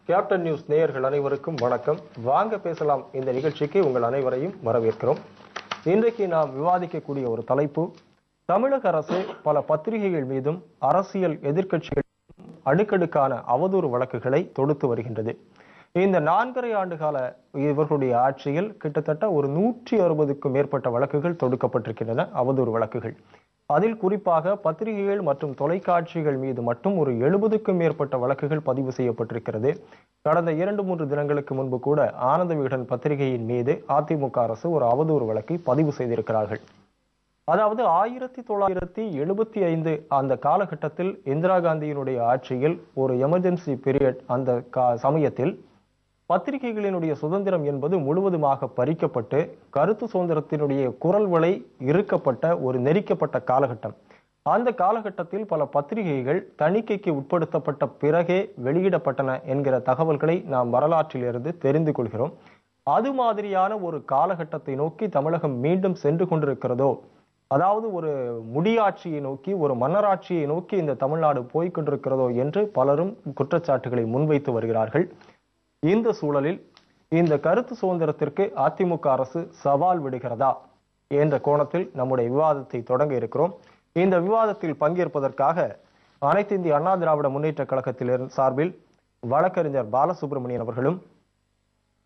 Captain news நேயர்கள் அனைவருக்கும் வணக்கம். வாங்க பேசலாம் இந்த நிகழ்ச்சிக்கு உங்கள் அனைவரையும் வரவேற்கிறோம். இன்றைக்கு நாம் விவாதிக்கக்கூடிய ஒரு தலைப்பு, தமிழக அரசு பல பத்திரிகைகள் மீதும் அரசியல் எதிர்க்கட்சிகள் அடுக்கடுக்கான அவதூறு வழக்குகளை தொடுத்து வருகின்றது. இந்த 4.5 ஆண்டு கால இவர்களுடைய ஆட்சியில் கிட்டத்தட்ட ஒரு 160க்கும் மேற்பட்ட வழக்குகள் தொடுக்கப்பட்டிருக்கின்றன, அவதூறு வழக்குகள். அதில் குறிப்பாக பத்திரிகைகள் மற்றும் தொலைக்காட்சிகள் மீது மட்டும் ஒரு 70க்கும் மேற்பட்ட வழக்குகள் பதிவு செய்யப்பட்டிருக்கிறது. கடந்த 2-3 தினங்களுக்கு முன்பு கூட ஆனந்த விகடன் பத்திரிகையின் மீது அதிமுக அரசு ஒரு அவதூறு வழக்கை பதிவு செய்திருக்கிறார்கள். அதாவது 1975 அந்த காலகட்டத்தில் இந்திரா காந்தியினுடைய ஆட்சியில் ஒரு எமர்ஜென்சி பீரியட், அந்த சமயத்தில் பத்திரிகைகளினுடைய சுதந்திரம் என்பது முழுவதுமாக பறிக்கப்பட்டு கருத்து சுதந்திரத்தினுடைய குரல் வலை இருக்கப்பட்ட ஒரு நெரிக்கப்பட்ட காலகட்டம். அந்த காலகட்டத்தில் பல பத்திரிகைகள் தணிக்கைக்கு உட்படுத்தப்பட்ட பிறகே வெளியிடப்பட்டன என்கிற தகவல்களை நாம் வரலாற்றிலிருந்து தெரிந்து கொள்கிறோம். அது மாதிரியான ஒரு காலகட்டத்தை நோக்கி தமிழகம் மீண்டும் சென்று கொண்டிருக்கிறதோ, அதாவது ஒரு முடியாட்சியை நோக்கி, ஒரு மன்னராட்சியை நோக்கி இந்த தமிழ்நாடு போய்கொண்டிருக்கிறதோ என்று பலரும் குற்றச்சாட்டுகளை முன்வைத்து வருகிறார்கள். இந்த சூழலில் இந்த கருத்து சுதந்திரத்திற்கு அதிமுக அரசு சவால் விடுகிறதா என்ற கோணத்தில் நம்முடைய விவாதத்தை தொடங்க இருக்கிறோம். இந்த விவாதத்தில் பங்கேற்பதற்காக அனைத்து இந்திய அண்ணா திராவிட முன்னேற்ற கழகத்தில் சார்பில் வழக்கறிஞர் பாலசுப்ரமணியன் அவர்களும்,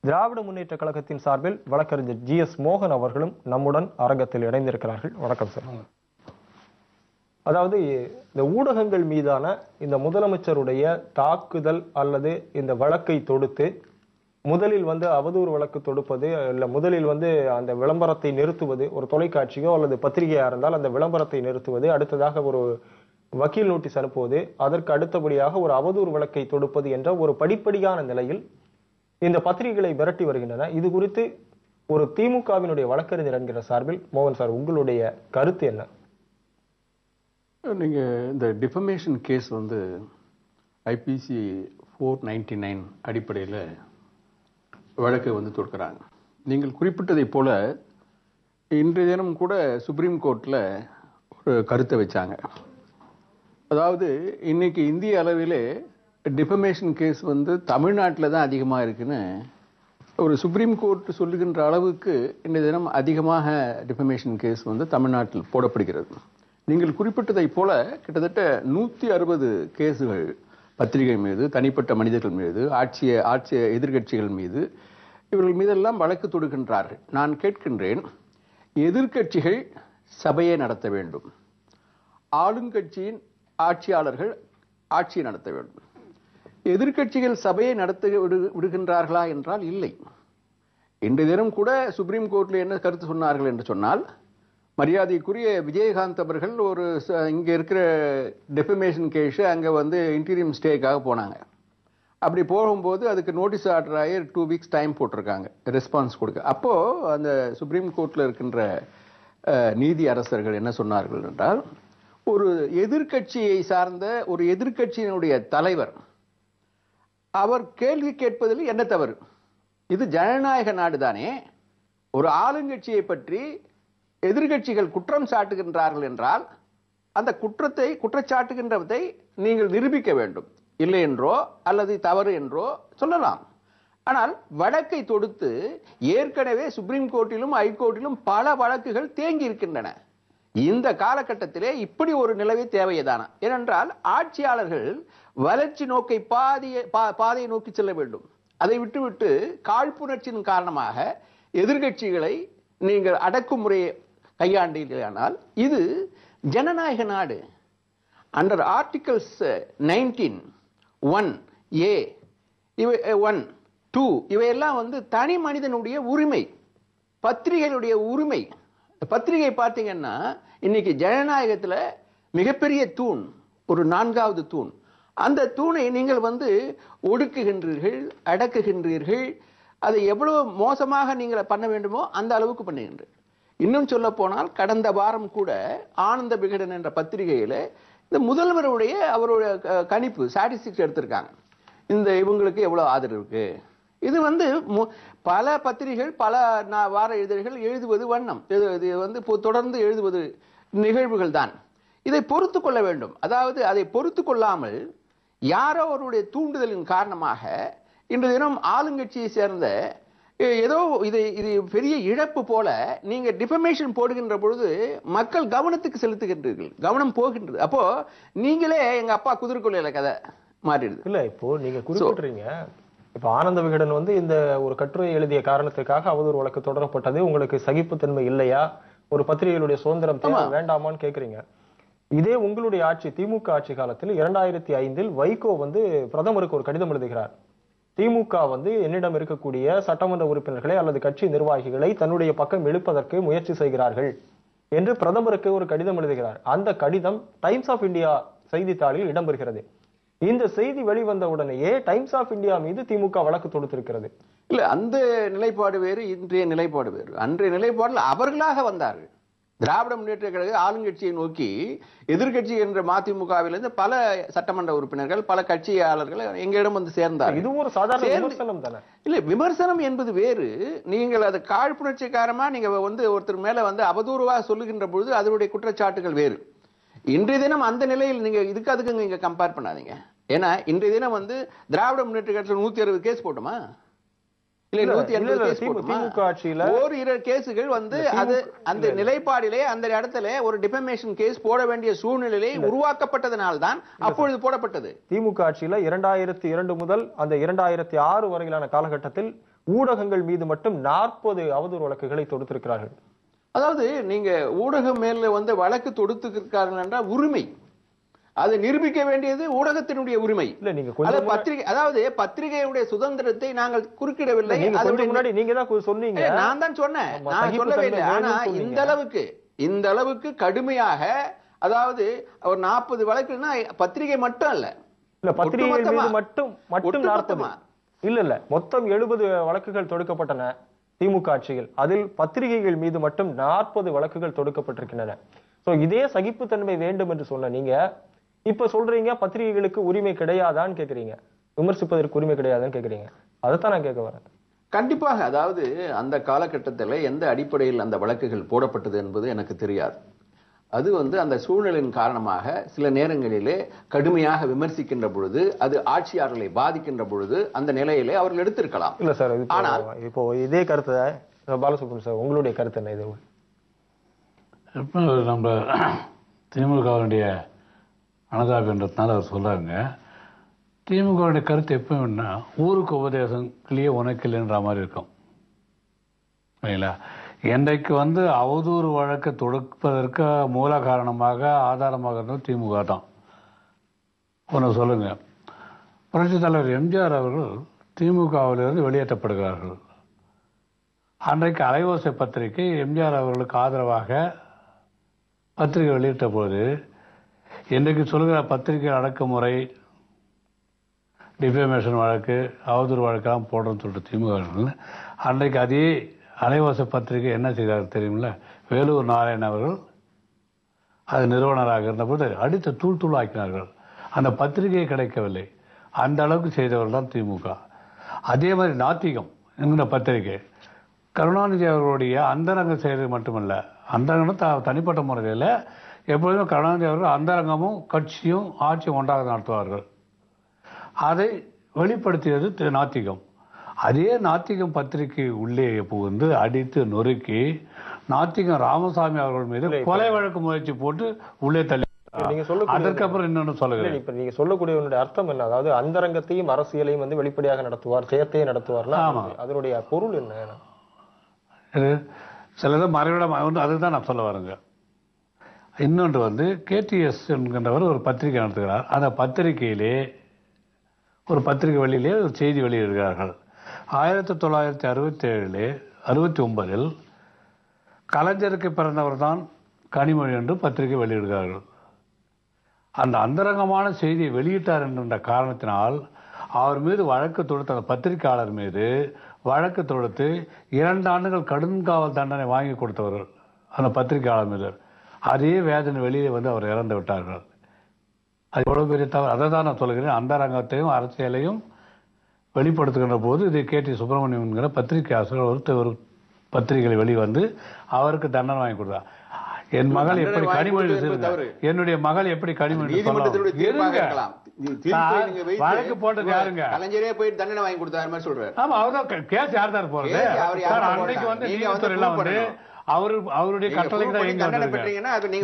திராவிட முன்னேற்ற கழகத்தின் சார்பில் வழக்கறிஞர் GS மோகன் அவர்களும் நம்முடன் அரங்கத்தில் இணைந்திருக்கிறார்கள். வணக்கம் சார். அதாவது இந்த ஊடகங்கள் மீதான இந்த முதலமைச்சருடைய தாக்குதல் அல்லது இந்த வழக்கை தொடுத்து முதலில் அவதூறு வழக்கு தொடுப்பது, இல்ல முதலில் அந்த விளம்பரத்தை நிறுத்துவது, ஒரு தொலைக்காட்சியோ அல்லது பத்திரிகையா இருந்தால் அந்த விளம்பரத்தை நிறுத்துவது, அடுத்ததாக ஒரு வக்கீல் நோட்டீஸ் அனுப்புவது, அதற்கு அடுத்தபடியாக ஒரு அவதூறு வழக்கை தொடுப்பது என்ற ஒரு படிப்படியான நிலையில் இந்த பத்திரிகைகளை விரட்டி வருகின்றன. இது குறித்து ஒரு திமுகவினுடைய வழக்கறிஞர் என்கிற சார்பில் மோகன் சார், உங்களுடைய கருத்து என்ன? நீங்கள் இந்த டிஃபமேஷன் கேஸ் IPC 499 அடிப்படையில் வழக்கை தொடுக்கிறாங்க. நீங்கள் குறிப்பிட்டதைப் போல இன்றைய தினம் கூட சுப்ரீம் கோர்ட்டில் ஒரு கருத்தை வச்சாங்க. அதாவது இன்னைக்கு இந்திய அளவிலே டிஃபமேஷன் கேஸ் தமிழ்நாட்டில் தான் அதிகமாக இருக்குன்னு ஒரு சுப்ரீம் கோர்ட் சொல்லுகின்ற அளவுக்கு இன்றைய தினம் அதிகமாக டிஃபமேஷன் கேஸ் தமிழ்நாட்டில் போடப்படுகிறது. நீங்கள் குறிப்பிட்டதைப் போல கிட்டத்தட்ட 160 கேஸுகள் பத்திரிகை மீது, தனிப்பட்ட மனிதர்கள் மீது, ஆட்சி எதிர்கட்சிகள் மீது, இவர்கள் மீதெல்லாம் வழக்கு தொடுக்கின்றார்கள். நான் கேட்கின்றேன், எதிர்கட்சிகள் சபையை நடத்த வேண்டும், ஆளுங்கட்சியின் ஆட்சியாளர்கள் ஆட்சியை நடத்த வேண்டும். எதிர்கட்சிகள் சபையை நடத்த விடுகின்றார்களா என்றால் இல்லை. இன்றைய தினம் கூட சுப்ரீம் கோர்ட்டில் என்ன கருத்து சொன்னார்கள் என்று சொன்னால், மரியாதைக்குரிய விஜயகாந்த் அவர்கள் ஒரு இங்கே இருக்கிற டெஃபமேஷன் கேஸு அங்கே இன்டீரியம் ஸ்டேக்காக போனாங்க. அப்படி போகும்போது அதுக்கு நோட்டீஸ் ஆர்டர் ஆகி 2 வீக்ஸ் டைம் போட்டிருக்காங்க ரெஸ்பான்ஸ் கொடுக்க. அப்போது அந்த சுப்ரீம் கோர்ட்டில் இருக்கின்ற நீதி அரசர்கள் என்ன சொன்னார்கள் என்றால், ஒரு எதிர்கட்சியை சார்ந்த ஒரு எதிர்கட்சியினுடைய தலைவர் அவர் கேள்வி கேட்பதில் என்ன தவறு? இது ஜனநாயக நாடு தானே. ஒரு ஆளுங்கட்சியை பற்றி எதிர்கட்சிகள் குற்றம் சாட்டுகின்றார்கள் என்றால் அந்த குற்றச்சாட்டுகின்றதை நீங்கள் நிரூபிக்க வேண்டும். இல்லை என்றோ அல்லது தவறு என்றோ சொல்லலாம். ஆனால் வழக்கை தொடுத்து ஏற்கனவே சுப்ரீம் கோர்ட்டிலும் ஹைகோர்ட்டிலும் பல வழக்குகள் தேங்கி இருக்கின்றன. இந்த காலகட்டத்திலே இப்படி ஒரு நிலவே தேவையதான. ஏனென்றால் ஆட்சியாளர்கள் வளர்ச்சி நோக்கை பாதையை நோக்கி செல்ல வேண்டும். அதை விட்டுவிட்டு காழ்ப்புணர்ச்சியின் காரணமாக எதிர்கட்சிகளை நீங்கள் அடக்குமுறையை கையாண்டீர்களானால் இது ஜனநாயக நாடு. அண்டர் ஆர்டிகல்ஸ் 19(1)(a) 1(2) இவையெல்லாம் தனி மனிதனுடைய உரிமை, பத்திரிகைகளுடைய உரிமை. பத்திரிகை பார்த்தீங்கன்னா இன்னைக்கு ஜனநாயகத்தில் மிகப்பெரிய தூண், ஒரு 4வது தூண். அந்த தூணை நீங்கள் ஒடுக்குகின்றீர்கள், அடக்குகின்றீர்கள். அதை எவ்வளவு மோசமாக நீங்கள் பண்ண வேண்டுமோ அந்த அளவுக்கு பண்ணுகின்றீர்கள். இன்னும் சொல்ல போனால் கடந்த வாரம் கூட ஆனந்த விகடன் என்ற பத்திரிகையில் இந்த முதல்வருடைய அவருடைய கணிப்பு ஸ்டாட்டிஸ்டிக்ஸ் எடுத்திருக்காங்க. இவங்களுக்கு எவ்வளவு ஆதரவு இருக்கு. இது பல பத்திரிகைகள், பல வார இதழ்கள் எழுதுவது வண்ணம், இது தொடர்ந்து எழுதுவது நிகழ்வுகள் தான். இதை பொறுத்து கொள்ள வேண்டும். அதாவது அதை பொறுத்து கொள்ளாமல் யாரோ அவருடைய தூண்டுதலின் காரணமாக இன்று தினம் ஆளுங்கட்சியை சேர்ந்த ஏதோ இது பெரிய இழப்பு போல நீங்க டிஃபமேஷன் போடுகின்ற பொழுது மக்கள் கவனத்துக்கு செலுத்துகின்றீர்கள், கவனம் போகின்றது. அப்போ நீங்களே எங்க அப்பா குதிரைக்கொள்ளையில கதை மாறிடுது. இல்ல இப்போ நீங்க குறிப்பிடுறீங்க, இப்ப ஆனந்த விகடன் வந்து இந்த ஒரு கட்டுரை எழுதிய காரணத்துக்காக அவதூறு வழக்கு தொடரப்பட்டது, உங்களுக்கு சகிப்புத்தன்மை இல்லையா, ஒரு பத்திரிகைகளுடைய சுதந்திரம் தேவை வேண்டாமான்னு கேக்குறீங்க. இதே உங்களுடைய ஆட்சி, திமுக ஆட்சி காலத்தில் 2005 வைகோ வந்து பிரதமருக்கு ஒரு கடிதம் எழுதுகிறார். திமுக வந்து என்னிடம் இருக்கக்கூடிய சட்டமன்ற உறுப்பினர்களை அல்லது கட்சி நிர்வாகிகளை தன்னுடைய பக்கம் இழுப்பதற்கு முயற்சி செய்கிறார்கள் என்று பிரதமருக்கு ஒரு கடிதம் எழுதுகிறார். அந்த கடிதம் டைம்ஸ் ஆஃப் இந்தியா செய்தித்தாளில் இடம்பெறுகிறது. இந்த செய்தி வெளிவந்த உடனேயே டைம்ஸ் ஆஃப் இந்தியா மீது திமுக வழக்கு தொடுத்திருக்கிறது. இல்ல, அந்த நிலைப்பாடு வேறு, இன்றைய நிலைப்பாடு வேறு. அன்றைய நிலைப்பாட்டில் அவர்களாக வந்தார்கள். திராவிட முன்னேற்ற கழக ஆளுங்கட்சியை நோக்கி எதிர்கட்சி என்ற மதிமுகவிலிருந்து பல சட்டமன்ற உறுப்பினர்கள், பல கட்சியாளர்கள் எங்களிடம் வந்து சேர்ந்தார். இது ஒரு சாதாரண விமர்சனம் தானே? இல்ல, விமர்சனம் என்பது வேறு. நீங்கள் அது காழ்ப்புணர்ச்சிக்காரமா நீங்க வந்து ஒருத்தர் மேல வந்து அவதூறுவாக சொல்லுகின்ற பொழுது அதனுடைய குற்றச்சாட்டுகள் வேறு. இன்றைய தினம் அந்த நிலையில் நீங்க அதுக்கு நீங்க கம்பேர் பண்ணாதீங்க. ஏன்னா இன்றைய தினம் வந்து திராவிட முன்னேற்ற கழகத்தில் 160 கேஸ் போட்டோமா, இல்ல 180 கேஸ் போட்டோமா? ஓரிரு கேசுகள் வந்து அது அந்த நிலைப்பாடிலே அந்த இடத்துல ஒரு டிஃபமேஷன் கேஸ் போட வேண்டிய சூழ்நிலை உருவாக்கப்பட்டதனால்தான் அப்பொழுது போடப்பட்டது. திமுக ஆட்சியில 2002 முதல் அந்த 2006 வரையிலான காலகட்டத்தில் ஊடகங்கள் மீது மட்டும் 40 அவதூறு வழக்குகளை தொடுத்திருக்கிறார்கள். அதாவது நீங்க ஊடகம் மேல வந்து வழக்கு தொடுத்திருக்கார்கள் என்றால் உரிமை, அது நிரூபிக்க வேண்டியது ஊடகத்தினுடைய உரிமை. இல்ல நீங்க பத்திரிகை, அதாவது பத்திரிகையுடைய சுதந்திரத்தை நாங்கள் குறுக்கிடவில்லை. முன்னாடி நீங்க தான் சொன்னீங்க. நான் தான் சொன்னேன், நான் சொல்லவே இல்லை. ஆனா இந்த அளவுக்கு கடுமையாக, அதாவது ஒரு 40 வழக்குன்னா பத்திரிகை மட்டும் அல்ல, இல்ல பத்திரிகை மீது மட்டும் 40 இல்ல மொத்தம் 70 வழக்குகள் தொடுக்கப்பட்டன திமுக ஆட்சியில். அதில் பத்திரிகைகள் மீது மட்டும் 40 வழக்குகள் தொடுக்கப்பட்டிருக்கின்றன. சோ இதே சகிப்புத்தன்மை வேண்டும் என்று சொன்ன நீங்க இப்ப சொல்றீங்க பத்திரிகைகளுக்கு உரிமை கிடையாதான்னு கேக்குறீங்க, விமர்சிப்பதற்கு உரிமை கிடையாதுன்னு கேக்குறீங்க. அதைத்தான் நான் கேட்க வரேன். கண்டிப்பாக, அதாவது அந்த காலகட்டத்தில் எந்த அடிப்படையில் அந்த வழக்குகள் போடப்பட்டது என்பது எனக்கு தெரியாது. அது வந்து அந்த சூழ்நிலையின் காரணமாக சில நேரங்களிலே கடுமையாக விமர்சிக்கின்ற பொழுது, அது ஆட்சியாளர்களை பாதிக்கின்ற பொழுது அந்த நிலையிலே அவர்கள் எடுத்திருக்கலாம். இல்ல சார், ஆனால் இப்போ இதே கருத்தை பாலசுப்ரமணியன் சார், உங்களுடைய கருத்து என்ன? இது இப்போ நம்ம திமுகவுடைய அனதாபின்றதுனால அவர் சொல்றாங்க, திமுகவுடைய கருத்து எப்பவும்னா ஊருக்கு உபதேசங்களையே உனக்கில்லைன்ற மாதிரி இருக்கும். சரிங்களா? இன்றைக்கு வந்து அவதூறு வழக்கை தொடுப்பதற்கு மூல காரணமாக ஆதாரமாக இருந்தது திமுக தான். ஒன்று சொல்லுங்க, புரட்சித் தலைவர் எம்ஜிஆர் அவர்கள் திமுகவிலிருந்து வெளியேற்றப்படுகிறார்கள். அன்றைக்கு அலைவோசை பத்திரிகை எம்ஜிஆர் அவர்களுக்கு ஆதரவாக பத்திரிகை வெளியிட்ட போது, இன்றைக்கு சொல்கிற பத்திரிகை அடக்குமுறை, டிஃபேமேஷன் வழக்கு, அவதூறு வழக்கெல்லாம் போடுறோன்னு சொல்லிட்டு திமுக அன்றைக்கு அதே அலைவாச பத்திரிகை என்ன செய்தார் தெரியுமில்ல? வேலூர் நாராயணன் அவர்கள் அது நிறுவனராக இருந்தபோது அடித்து தூள் தூள் ஆக்கினார்கள். அந்த பத்திரிகை கிடைக்கவில்லை. அந்த அளவுக்கு செய்தவர்கள் தான் திமுக. அதே மாதிரி நாத்திகம் என்கிற பத்திரிகை கருணாநிதி அவர்களுடைய அந்தரங்க செய்வது மட்டுமல்ல, அந்தரங்கம் தனிப்பட்ட முறையில் எப்பொழுதுமே கருணாநிதி அவர்கள் அந்தரங்கமும் கட்சியும் ஆட்சியும் ஒன்றாக நடத்துவார்கள். அதை வெளிப்படுத்தியது நாத்திகம். அதே நாத்திகம் பத்திரிகை உள்ளே புகுந்து அடித்து நொறுக்கி நாத்திகம் ராமசாமி அவர்கள் மீது கொலை வழக்கு முயற்சி போட்டு உள்ளே தள்ளி, அதற்கப்புறம் இன்னொன்னு சொல்லுங்க. இப்ப நீங்க சொல்லக்கூடிய அர்த்தம் என்ன? அதாவது அந்தரங்கத்தையும் அரசியலையும் வந்து வெளிப்படையாக நடத்துவார், செயற்கையை நடத்துவார்னா அதனுடைய பொருள் என்ன? சிலது மறைவிடம், அதுதான் நான் சொல்ல வரேங்க. இன்னொன்று வந்து KTS என்கின்றவர் ஒரு பத்திரிகை நடத்துகிறார். அந்த பத்திரிகையிலே ஒரு பத்திரிகை வெளியிலே ஒரு செய்தி வெளியிடுகிறார்கள். 1967-69 கலைஞருக்கு பிறந்தவர் தான் கனிமொழி என்று பத்திரிகை வெளியிடுகிறார்கள். அந்த அந்தரங்கமான செய்தியை வெளியிட்டார் என்ற காரணத்தினால் அவர் மீது வழக்கு தொடுத்த அந்த பத்திரிகையாளர் மீது வழக்கு தொடுத்து 2 ஆண்டுகள் கடுங்காவல் தண்டனை வாங்கி கொடுத்தவர்கள் அந்த பத்திரிகையாளர் மீது. அதே வேதனை வெளியே வந்து அவர் இறந்து விட்டார்கள். அது எவ்வளவு பெரிய தவறு. அதை தான் நான் சொல்கிறேன். அந்தரங்கத்தையும் அரசியலையும் வெளிப்படுத்துகின்ற போது இது KT சுப்பிரமணியம் என்கிற பத்திரிகை ஆசிரியர் ஒரு பத்திரிகை வெளிவந்து அவருக்கு தண்டனை வாங்கி கொடுத்தார். என் மகள் எப்படி கனிமொழி, என்னுடைய மகள் எப்படி கனிமொழி வழக்கு போட்டது யாருங்க? கலைஞரே போயிட்டு தண்டனை வாங்கி கொடுத்தாரு மாதிரி சொல்றாரு. ஆமா, அவர்தான் கேஸ் யார் தான் போறது? அன்னைக்கு வந்து நீதித்துறையெல்லாம் வந்து அவருடைய கட்டளைக்கு தான்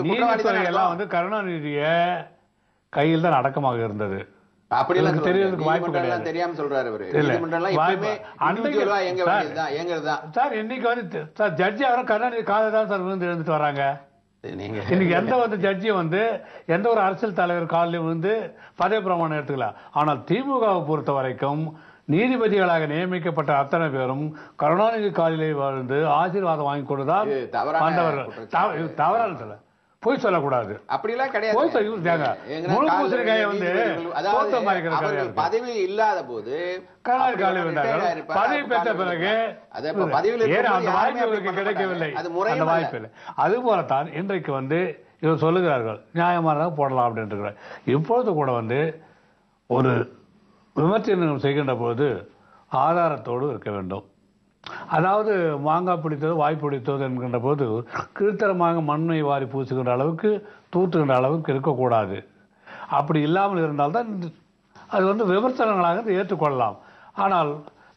நீதித்துறை எல்லாம் வந்து கருணாநிதிய கையில் தான் அடக்கமாக இருந்தது. அப்படியெல்லாம் தெரியறதுக்கு வாய்ப்பு கிடையாது. தெரியாம சொல்றாரு அவரு. சார் இன்னைக்கு வந்து சார் ஜட்ஜி அவரும் கருணாநிதி காதை தான் சார் விழுந்து எழுந்துட்டு வராங்க. இன்னைக்கு எந்த வந்து ஜட்ஜியும் வந்து எந்த ஒரு அரசியல் தலைவர் காலிலும் வந்து பதவி பிரமாணம் எடுத்துக்கலாம். ஆனால் திமுகவை பொறுத்த வரைக்கும் நீதிபதிகளாக நியமிக்கப்பட்ட அத்தனை பேரும் கருணாநிதி காலிலே வாழ்ந்து ஆசீர்வாதம் வாங்கி கொடுதான் தவறான சொல்ல போய் சொல்லக்கூடாது. அப்படிலாம் கிடையாது. பதவி இல்லாத போது பதவி பெற்ற பிறகு கிடைக்கவில்லை, அந்த வாய்ப்பு இல்லை. அது போலத்தான் இன்றைக்கு வந்து இவர் சொல்லுகிறார்கள் நியாயமானதாக போடலாம் அப்படின்ட்டு. இப்பொழுது கூட வந்து ஒரு விமர்சனம் செய்கின்ற போது ஆதாரத்தோடு இருக்க வேண்டும். அதாவது மாங்காய் பிடித்தது வாய் பிடித்தது என்கின்ற போது கீழ்த்தரமாக மண்ணை வாரி பூசுகின்ற அளவுக்கு தூற்றுகின்ற அளவுக்கு இருக்கக்கூடாது. அப்படி இல்லாமல் இருந்தால்தான் அது வந்து விமர்சனங்களாக ஏற்றுக்கொள்ளலாம். ஆனால்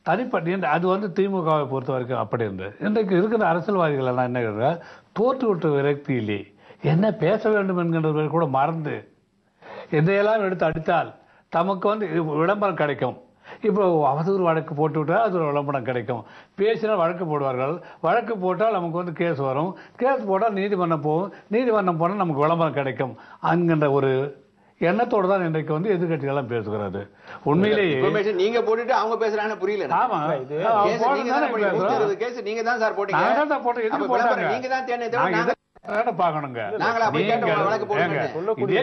தனிப்பட்ட அது வந்து திமுகவை பொறுத்த வரைக்கும் அப்படி இருந்தது. இன்றைக்கு இருக்கிற அரசியல்வாதிகள் எல்லாம் என்ன தோற்று விட்ட விரக்தியிலே என்ன பேச வேண்டும் என்கின்றவர்கள் கூட மறந்து எதையெல்லாம் எடுத்து அடித்தால் தமக்கு வந்து விளம்பரம் கிடைக்கும். இப்போ அவதூறு வழக்கு போட்டு விட்டால் அது ஒரு விளம்பரம் கிடைக்கும். பேசினால் வழக்கு போடுவார்கள். வழக்கு போட்டால் நமக்கு வந்து கேஸ் வரும். கேஸ் போட்டால் நீதிமன்றம் போகும். நீதிமன்றம் போனால் நமக்கு விளம்பரம் கிடைக்கும் என்கின்ற ஒரு எண்ணத்தோடு தான் இன்றைக்கு வந்து எதிர்கட்சிகள்லாம் பேசுகிறது. உண்மையிலேயே நீங்க போட்டுட்டு அவங்க பேசுறாங்க புரியல. ஆமா, நீங்க தான் சார் போட்டீங்க. நீங்க தான் பாக்கணுங்க.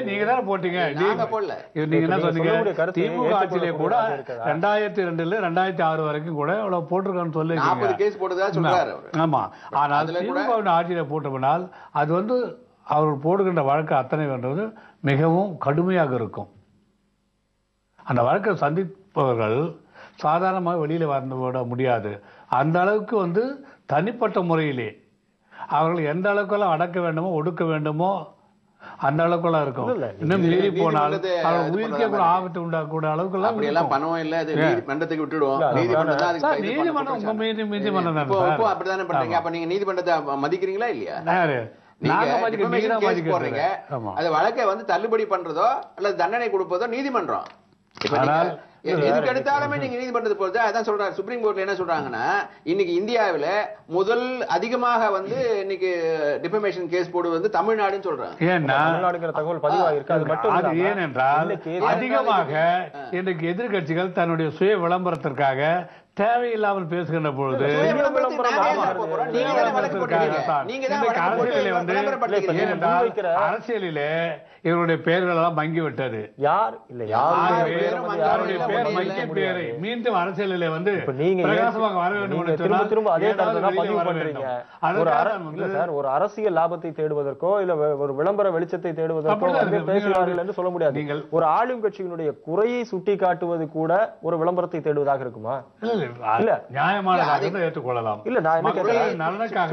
நீங்க தானே போட்டீங்க. நீங்க என்ன சொன்னீங்க? திமுக ஆட்சியிலே கூட 2002 2006 வரைக்கும் கூட இவ்வளவு போட்டிருக்கான்னு சொல்லி. ஆமா, ஆனால் திமுக ஆட்சியில போட்டோம்னால் அது வந்து அவர்கள் போடுகின்ற வழக்கு அத்தனை வேண்டது மிகவும் கடுமையாக இருக்கும். அந்த வழக்கை சந்திப்பவர்கள் சாதாரணமாக வெளியில வந்து விட முடியாது. அந்த அளவுக்கு வந்து தனிப்பட்ட முறையிலே அவர்கள் எந்த அளவுக்கெல்லாம் அடக்க வேண்டுமோ ஒடுக்க வேண்டுமோ அந்த அளவுக்குலாம் இருக்கும். இன்னும் மீறி போனால் அவர் உயிருக்கே கூட ஆபத்து உண்டாக்கூடிய அளவுக்குலாம் பணம் இல்ல. நீதிமன்றத்துக்கு விட்டுடுவோம். நீதிமன்றம் உங்க நீதிமன்றம் அப்படித்தானே பண்றீங்க. அப்ப நீங்க நீதிமன்றத்தை மதிக்கிறீங்களா இல்லையா? அது வழக்கை வந்து தள்ளுபடி பண்றதோ அல்லது தண்டனை கொடுப்பதோ நீதிமன்றம். எதுக்கு எடுத்தாலுமே நீங்க நீதிமன்றத்தை பொறுத்து அதான் சொல்றாங்க. சுப்ரீம் கோர்ட்ல என்ன சொல்றாங்கன்னா இன்னைக்கு இந்தியாவில முதல் அதிகமாக வந்து இன்னைக்கு டிஃபமேஷன் கேஸ் போடுவது வந்து தமிழ்நாடுன்னு சொல்றாங்க. தமிழ்நாடுங்கிற தகவல் பதிவாக இருக்கு. அது மட்டும் ஏனென்றால் அதிகமாக இன்றைக்கு எதிர்கட்சிகள் தன்னுடைய சுய விளம்பரத்திற்காக தேவையில்லாமல் பேசுகின்ற பொழுது அரசியலிலே இவருடைய பெயர்கள் எல்லாம் மங்கிவிட்டது. யார் இல்ல யாருடைய பேர் மங்கிய பேரை மீண்டும் அரசியலிலே வந்து பிரகாசமாக வர வேண்டும். திரும்ப அதே பதிவு பண்றீங்க. ஒரு அரசியல் லாபத்தை தேடுவதற்கோ இல்ல ஒரு விளம்பர வெளிச்சத்தை தேடுவதற்கோ பேசுகிறார்கள் என்று சொல்ல முடியாது. நீங்கள் ஒரு ஆளும் கட்சியினுடைய குறையை சுட்டி காட்டுவது கூட ஒரு விளம்பரத்தை தேடுவதாக இருக்குமா? இல்ல, நியாயமானதாக ஏற்றுக்கொள்ளலாம். இல்ல, நான் என்ன கேட்கிறேன், நலனுக்காக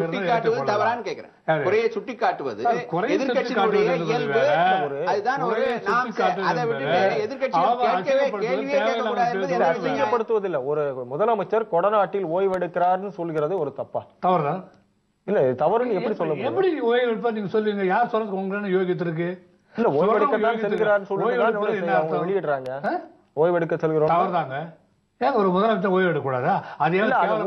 தவறான்னு கேட்கிறேன். குறையை சுட்டி காட்டுவது எதிர்க்கட்சியினுடைய இயல்பு. அதுதான் ஒரு அதை விட்டு எதிர்கட்சிப்படுத்துவதில்லை. ஒரு முதலமைச்சர் கொடநாட்டில் ஓய்வெடுக்கிறார்னு சொல்கிறது ஒரு தப்பா? தவறுதான். இல்ல, தவறுன்னு எப்படி சொல்ல முடியும்? எப்படி ஓய்வெடுப்பா நீங்க சொல்லுங்க. யார் சொல்றது உங்களுக்கு யோகித்து இருக்கு? இல்ல, ஓய்வெடுக்கத்தான் செல்கிறார்னு சொல்லுங்க வெளியிடுறாங்க. ஓய்வெடுக்க செல்கிறோம். தவறுதாங்க. ஏன் ஒரு முதலமைச்சர் ஓய்வு எடுக்கக்கூடாதா?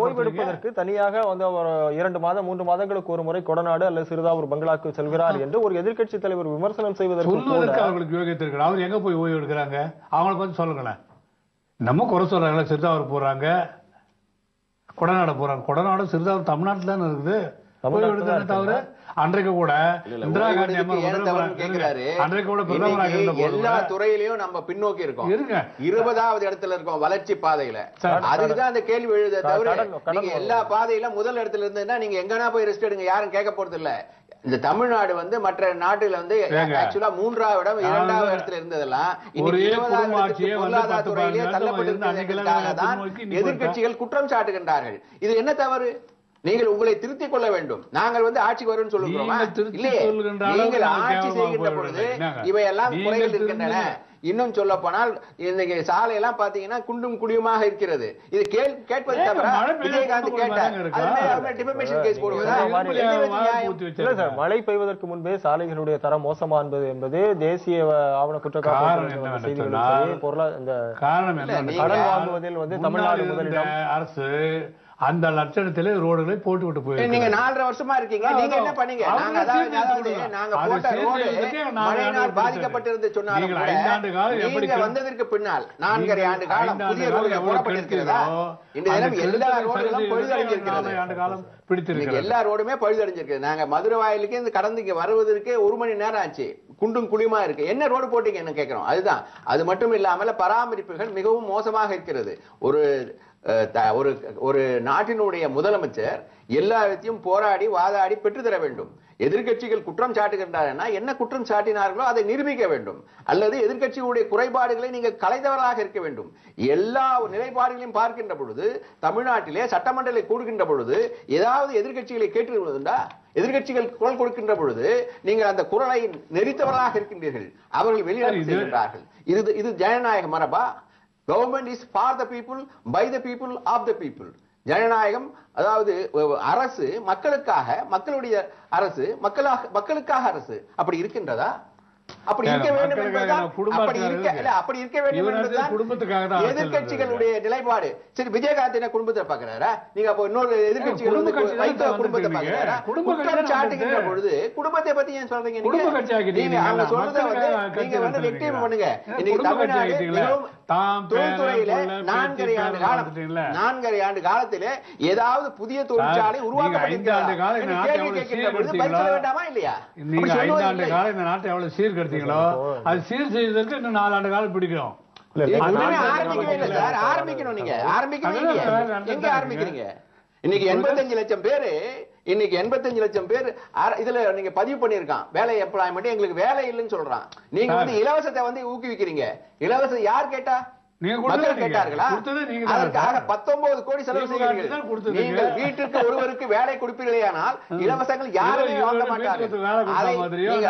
ஓய்வெடுப்பதற்கு தனியாக வந்து ஒரு 2 மாதம் 3 மாதங்களுக்கு ஒரு முறை கொடநாடு அல்லது சிறுதாவூர் பங்களாக்கு செல்கிறார் என்று ஒரு எதிர்க்கட்சி தலைவர் விமர்சனம் செய்வதற்கு அவர்களுக்கு யோகித்து இருக்கிறார். அவர் எங்க போய் ஓய்வு எடுக்கிறாங்க? அவங்களை பத்தி சொல்லுங்களேன். நம்ம குறை சொல்றாங்களே, சிறுதாவூர் போறாங்க, கொடநாடு போறாங்க. கொடநாடு சிறுதாவூர் தமிழ்நாட்டில் தானே இருக்குது. தவிர அன்றைக்கு கூட இந்திரா காந்தி அன்றைக்கு கூட பிரதமராக இருந்த போது எல்லா துறையிலையும் நம்ம பின்னோக்கி இருக்கோம். 20வது இடத்துல இருக்கோம் வளர்ச்சி பாதையில. அதுக்குதான் அந்த கேள்வி எழுத தவிர நீங்க எல்லா பாதையில முதல் இடத்துல இருந்ததுன்னா நீங்க எங்கன்னா போய் ரெஸ்ட் எடுங்க, யாரும் கேட்க போறது இல்ல. இந்த தமிழ்நாடு வந்து மற்ற நாட்டுல வந்து ஆக்சுவலா 3வது இடம் 2வது இடத்துல இருந்ததெல்லாம் பொருளாதார துறையிலேயே தள்ளப்பட்டிருந்ததுக்காக தான் எதிர்கட்சிகள் குற்றம் சாட்டுகின்றார்கள். இது என்ன தவறு? நீங்கள் உங்களை திருத்திக் கொள்ள வேண்டும். நாங்கள் வந்து ஆட்சிக்கு வரும்னு சொல்லுகிறோமா? இல்லையே. நீங்கள் ஆட்சி செய்கின்ற பொழுது இவையெல்லாம் குறைகள் இருக்கின்றன. இன்னும் சொல்ல போனால் இன்னைக்கு சாலையெல்லாம் பாத்தீங்கன்னா குண்டும் குழியுமாக இருக்கிறது. இது கேட்பது தவிர விஜயகாந்த் கேட்டார், டிஃபமேஷன் கேஸ் போடுவதா? மழை பெய்வதற்கு முன்பே சாலைகளுடைய தரம் மோசமா என்பது தேசிய ஆவண குற்றக்காரர்கள் செய்திகள் பொருளாதார இந்த கடன் வாங்குவதில் வந்து தமிழ்நாடு முதலிடம். அரசு அந்த லட்சணத்திலே ரோடுகளை போட்டு விட்டு போய் நீங்க 4.5 வருஷமா இருக்கீங்க. நீங்க என்ன பண்ணீங்க? நாங்க போட்ட ரோடு மழையினால் பாதிக்கப்பட்டிருந்து சொன்னாலும் நீங்க வந்ததற்கு பின்னால் 4.5 ஆண்டு காலம் புதிய ரோடுகள் போடப்பட்டிருக்கிறதா? இந்த தினம் எல்லா ரோடுகளும் பழுதடைஞ்சிருக்கிறது. எல்லா ரோடுமே பழுதடைஞ்சிருக்கு. நாங்க மதுரை வாயிலுக்கு இந்த கடந்து இங்க வருவதற்கு 1 மணி நேரம் ஆச்சு. குண்டும் குழியுமா இருக்கு. என்ன ரோடு போட்டீங்க என்ன கேட்கிறோம். அதுதான். அது மட்டும் இல்லாமல் பராமரிப்புகள் மிகவும் மோசமாக இருக்கிறது. ஒரு நாட்டினுடைய முதலமைச்சர் எல்லாத்தையும் போராடி வாதாடி பெற்றுத்தர வேண்டும். எதிர்கட்சிகள் குற்றம் சாட்டுகின்றன, என்ன குற்றம் சாட்டினார்களோ அதை நிரூபிக்க வேண்டும். அல்லது எதிர்கட்சிகளுடைய குறைபாடுகளை நீங்கள் களைந்தவராக இருக்க வேண்டும். எல்லா நிலைப்பாடுகளையும் பார்க்கின்ற பொழுது தமிழ்நாட்டிலே சட்டமன்றத்தை கூடுகின்ற பொழுது ஏதாவது எதிர்கட்சிகளை கேட்டுள்ளதுண்டா? எதிர்கட்சிகள் குரல் கொடுக்கின்ற பொழுது நீங்கள் அந்த குரலை நெறித்தவராக இருக்கின்றீர்கள். அவர்கள் வெளிநடப்பு செய்கின்றார்கள். இது ஜனநாயக மரபா? Government is for the people, by the people, of the people. ஜனநாயகம் அதாவது அரசு மக்களுக்காக, மக்களுடைய அரசு, மக்களுக்காக அரசு. அப்படி இருக்கின்றதா? அப்படி இருக்க வேண்டும் என்பதுதான் எதிர்கட்சிகளுடைய நிலைப்பாடு. சரி, விஜயகாந்த் என்ன குடும்பத்தை பாக்குறாரா? நீங்க அப்போ இன்னொரு எதிர்கட்சிகள் வந்து வைகோ குடும்பத்தை பாக்குறாரா? குற்றம் சாட்டுகின்ற பொழுது குடும்பத்தை பத்தி ஏன் சொல்றீங்க? நீங்க அவங்க சொல்றதை வந்து நீங்க வந்து வெற்றியம் பண்ணுங்க. இன்னைக்கு தமிழ்நாடு தொழில்துறையில 4.5 ஆண்டு காலத்திலே ஏதாவது புதிய தொழிற்சாலை உருவாக்கப்பட்டிருக்கிறது கேட்கின்ற பொழுது பதில் சொல்ல வேண்டாமா இல்லையா? சீர்கெடுத்தீங்களோ அது சீர் செய்வதற்கு இன்னும் 4 ஆண்டு காலம் பிடிக்கும். ஆரம்பிக்கணும். நீங்க ஆரம்பிக்கிறீங்க. இன்னைக்கு 85 லட்சம் பேரு இதுல நீங்க பதிவு பண்ணிருக்கான். வேலை எம்ப்ளாய்மெண்ட் எங்களுக்கு வேலை இல்லைன்னு சொல்றான். நீங்க வந்து இலவசத்தை வந்து ஊக்குவிக்கிறீங்க. இலவசம் யார் கேட்டா? மக்கள் கேட்டார்களா? அதற்காக 19 கோடி செலவு செய்கிறீர்கள். நீங்கள் வீட்டுக்கு ஒருவருக்கு வேலை கொடுப்பீர்களேயானால் இலவசங்கள் யாருமே வாங்க மாட்டார்கள்.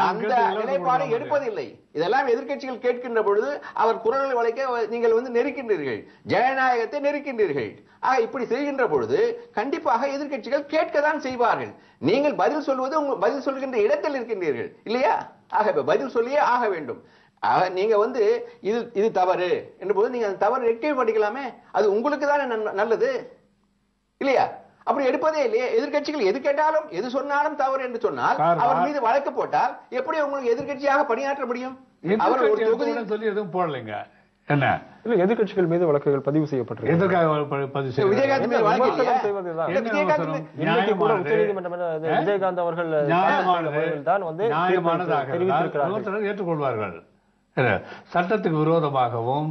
அந்த நிலைப்பாடை எடுப்பதில்லை. இதெல்லாம் எதிர்கட்சிகள் கேட்கின்ற பொழுது அவர் குரல் வளைக்க நீங்கள் வந்து நெருக்கின்றீர்கள், ஜனநாயகத்தை நெருக்கின்றீர்கள். இப்படி செய்கின்ற பொழுது கண்டிப்பாக எதிர்கட்சிகள் கேட்கத்தான் செய்வார்கள். நீங்கள் பதில் சொல்வது பதில் சொல்கின்ற இடத்தில் இருக்கின்றீர்கள் இல்லையா? பதில் சொல்லியே ஆக வேண்டும். நீங்க வந்து இது தவறு என்ற போது நீங்க அந்த தவறு ரெக்டிஃபை பண்ணிக்கலாமே. அது உங்களுக்கு தானே நல்லது இல்லையா? அப்படி எடுப்பதே இல்லையே. எதிர்கட்சிகள் எது கேட்டாலும் எது சொன்னாலும் தவறு என்று சொன்னால் அவர் மீது வழக்கு போட்டால் எப்படி உங்களுக்கு எதிர்கட்சியாக பணியாற்ற முடியும்? அவர் ஒரு தொகுதி சொல்லி எதுவும் போடலைங்க. என்ன இல்ல, எதிர்கட்சிகள் மீது வழக்குகள் பதிவு செய்யப்பட்டிருக்கு. விஜயகாந்த் அவர்கள் தான் வந்து ஏற்றுக்கொள்வார்கள். சட்டத்துக்கு விரோதமாகவும்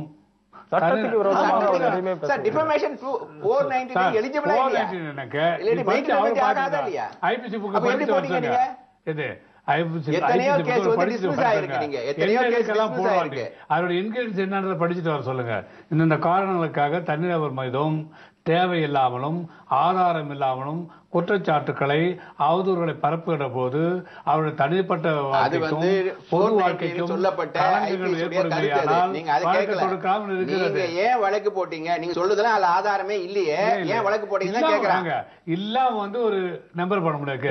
படிச்சுட்டு வர சொல்லுங்க. இந்த காரணங்களுக்காக தனிநபர் மீதும் தேவையில்லாமலும் ஆதாரம் இல்லாமலும் குற்றச்சாட்டுக்களை அவதூறுகளை பரப்புகிற போது அவருடைய தனிப்பட்ட பொது வாழ்க்கைக்கும் ஏன் வழக்கு போட்டீங்க? நீங்க சொல்றதுலாம் அதுல ஆதாரமே இல்லையே, ஏன் வழக்கு போட்டீங்கன்னு கேக்குறாங்க. இல்லாம வந்து ஒரு நம்பர் பண்ண முடியாது.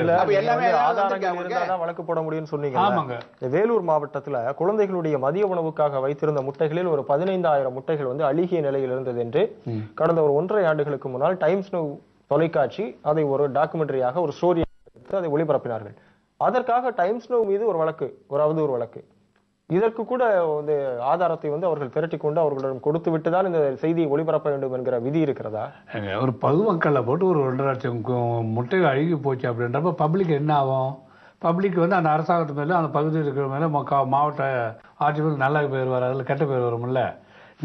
வழக்கு போட முடியும்னு சொன்னீங்க. ஆமாங்க. வேலூர் மாவட்டத்துல குழந்தைகளுடைய மதிய உணவுக்காக வைத்திருந்த முட்டைகளில் ஒரு 15,000 முட்டைகள் வந்து அழுகிய நிலையில் இருந்தது என்று கடந்த ஒரு 1.5 ஆண்டுகளுக்கு முன்னால் டைம்ஸ் நவ் தொலைக்காட்சி அதை ஒரு டாக்குமெண்டரியாக ஒரு ஸ்டோரி எடுத்து அதை ஒளிபரப்பினார்கள். அதற்காக டைம்ஸ் நவ் மீது ஒரு வழக்கு, ஒரு அவதூறு வழக்கு. இதற்கு கூட வந்து ஆதாரத்தை வந்து அவர்கள் திரட்டி கொண்டு அவர்களிடம் கொடுத்து விட்டுதான் இந்த செய்தியை ஒளிபரப்ப வேண்டும் என்கிற விதி இருக்கிறதா? ஒரு பொதுமக்களை போட்டு ஒரு 2.5 லட்சம் முட்டைகள் அழுகி போச்சு அப்படின்றப்ப பப்ளிக் என்ன ஆகும்? பப்ளிக் வந்து அந்த அரசாங்கத்து மேலே அந்த பகுதியில் இருக்கிற மேலே மாவட்ட ஆட்சியர் நல்ல பேர் வராது, கெட்ட பேர் வரும்ல.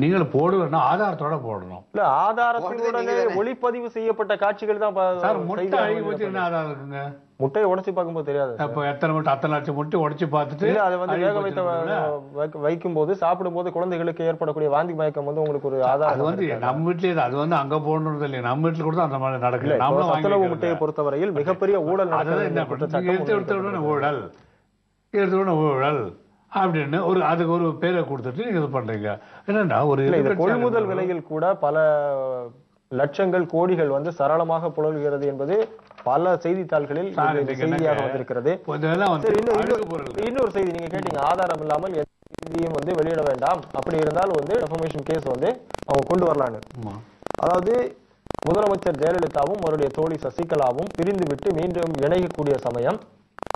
நீங்கள் போடுவேன்னா ஆதாரத்தோட போடணும். இல்ல, ஆதாரத்துடன் ஒளிப்பதிவு செய்யப்பட்ட காட்சிகள் தான். முட்டை அழுகி போச்சு என்ன ஆதாரம் இருக்குங்க? முட்டையை உடைச்சு பார்க்கும்போது தெரியாது. அப்போ எத்தனை முட்டை, அத்தனை லட்சம் முட்டை உடைச்சு பார்த்துட்டு அதை வந்து வேக வைத்த வைக்கும் போது சாப்பிடும் போது குழந்தைகளுக்கு ஏற்படக்கூடிய வாந்தி மயக்கம் வந்து உங்களுக்கு ஒரு ஆதாரம். அது வந்து நம்ம வீட்லயே அது வந்து அங்க போடணும்னு இல்லையா, நம்ம வீட்டுல கூட அந்த மாதிரி நடக்கல. சத்துணவு முட்டையை பொறுத்தவரையில் மிகப்பெரிய ஊழல் ஊழல் அப்படின்னு அதுக்கு ஒரு பேரை கொடுத்துட்டு நீங்க இது பண்றீங்க. என்னன்னா ஒரு கொள்முதல் விலையில் கூட பல லட்சங்கள் கோடிகள் வந்து சரளமாக புழல்கிறது என்பது பல செய்தித்தாள்களில் செய்தியாக வந்திருக்கிறது. இன்னொரு செய்தி நீங்க கேட்டீங்க, ஆதாரம் இல்லாமல் எந்த செய்தியும் வந்து வெளியிட வேண்டாம், அப்படி இருந்தால் வந்து டெஃபமேஷன் கேஸ் வந்து அவங்க கொண்டு வரலான்னு. அதாவது முதலமைச்சர் ஜெயலலிதாவும் அவருடைய தோழி சசிகலாவும் பிரிந்துவிட்டு மீண்டும் இணையக்கூடிய சமயம்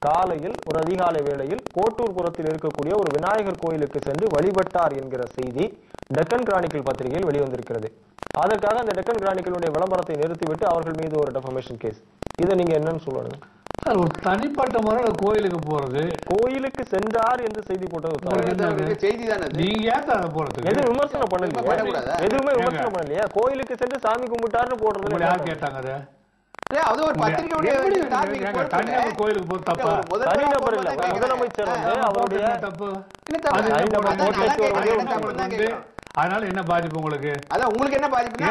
காலையில் ஒரு அதிகாலை வேளையில் கோட்டூர்புரத்தில் இருக்கக்கூடிய ஒரு விநாயகர் கோயிலுக்கு சென்று வழிபட்டார் என்கிற செய்தி டெக்கன் கிரானிக்கல் பத்திரிகையில் வெளிவந்திருக்கிறது. அதற்காக அந்த டெக்கன் கிரானிக்கலுடைய விளம்பரத்தை நிறுத்திவிட்டு அவர்கள் மீது ஒரு டெஃபமேஷன் கேஸ். இதை நீங்க என்னன்னு சொல்லணும்? ஒரு தனிப்பட்ட முறையில் கோயிலுக்கு போறது, கோயிலுக்கு சென்றார் என்று செய்தி போட்டது செய்தி தானே. நீங்க ஏன் போறது எதுவும் விமர்சனம் பண்ணலையா? எதுவுமே விமர்சனம் பண்ணலையா? கோயிலுக்கு சென்று சாமி கும்பிட்டாருன்னு போடுறது யார் கேட்டாங்க? அது ஒரு பத்திரிகையுடைய கோயிலுக்கு போய் தப்பா? தனிநபர் இல்ல, முதலமைச்சர் வந்து அவருடைய அதனால என்ன பாதிப்பு உங்களுக்கு? அதான் உங்களுக்கு என்ன பாதிப்பு?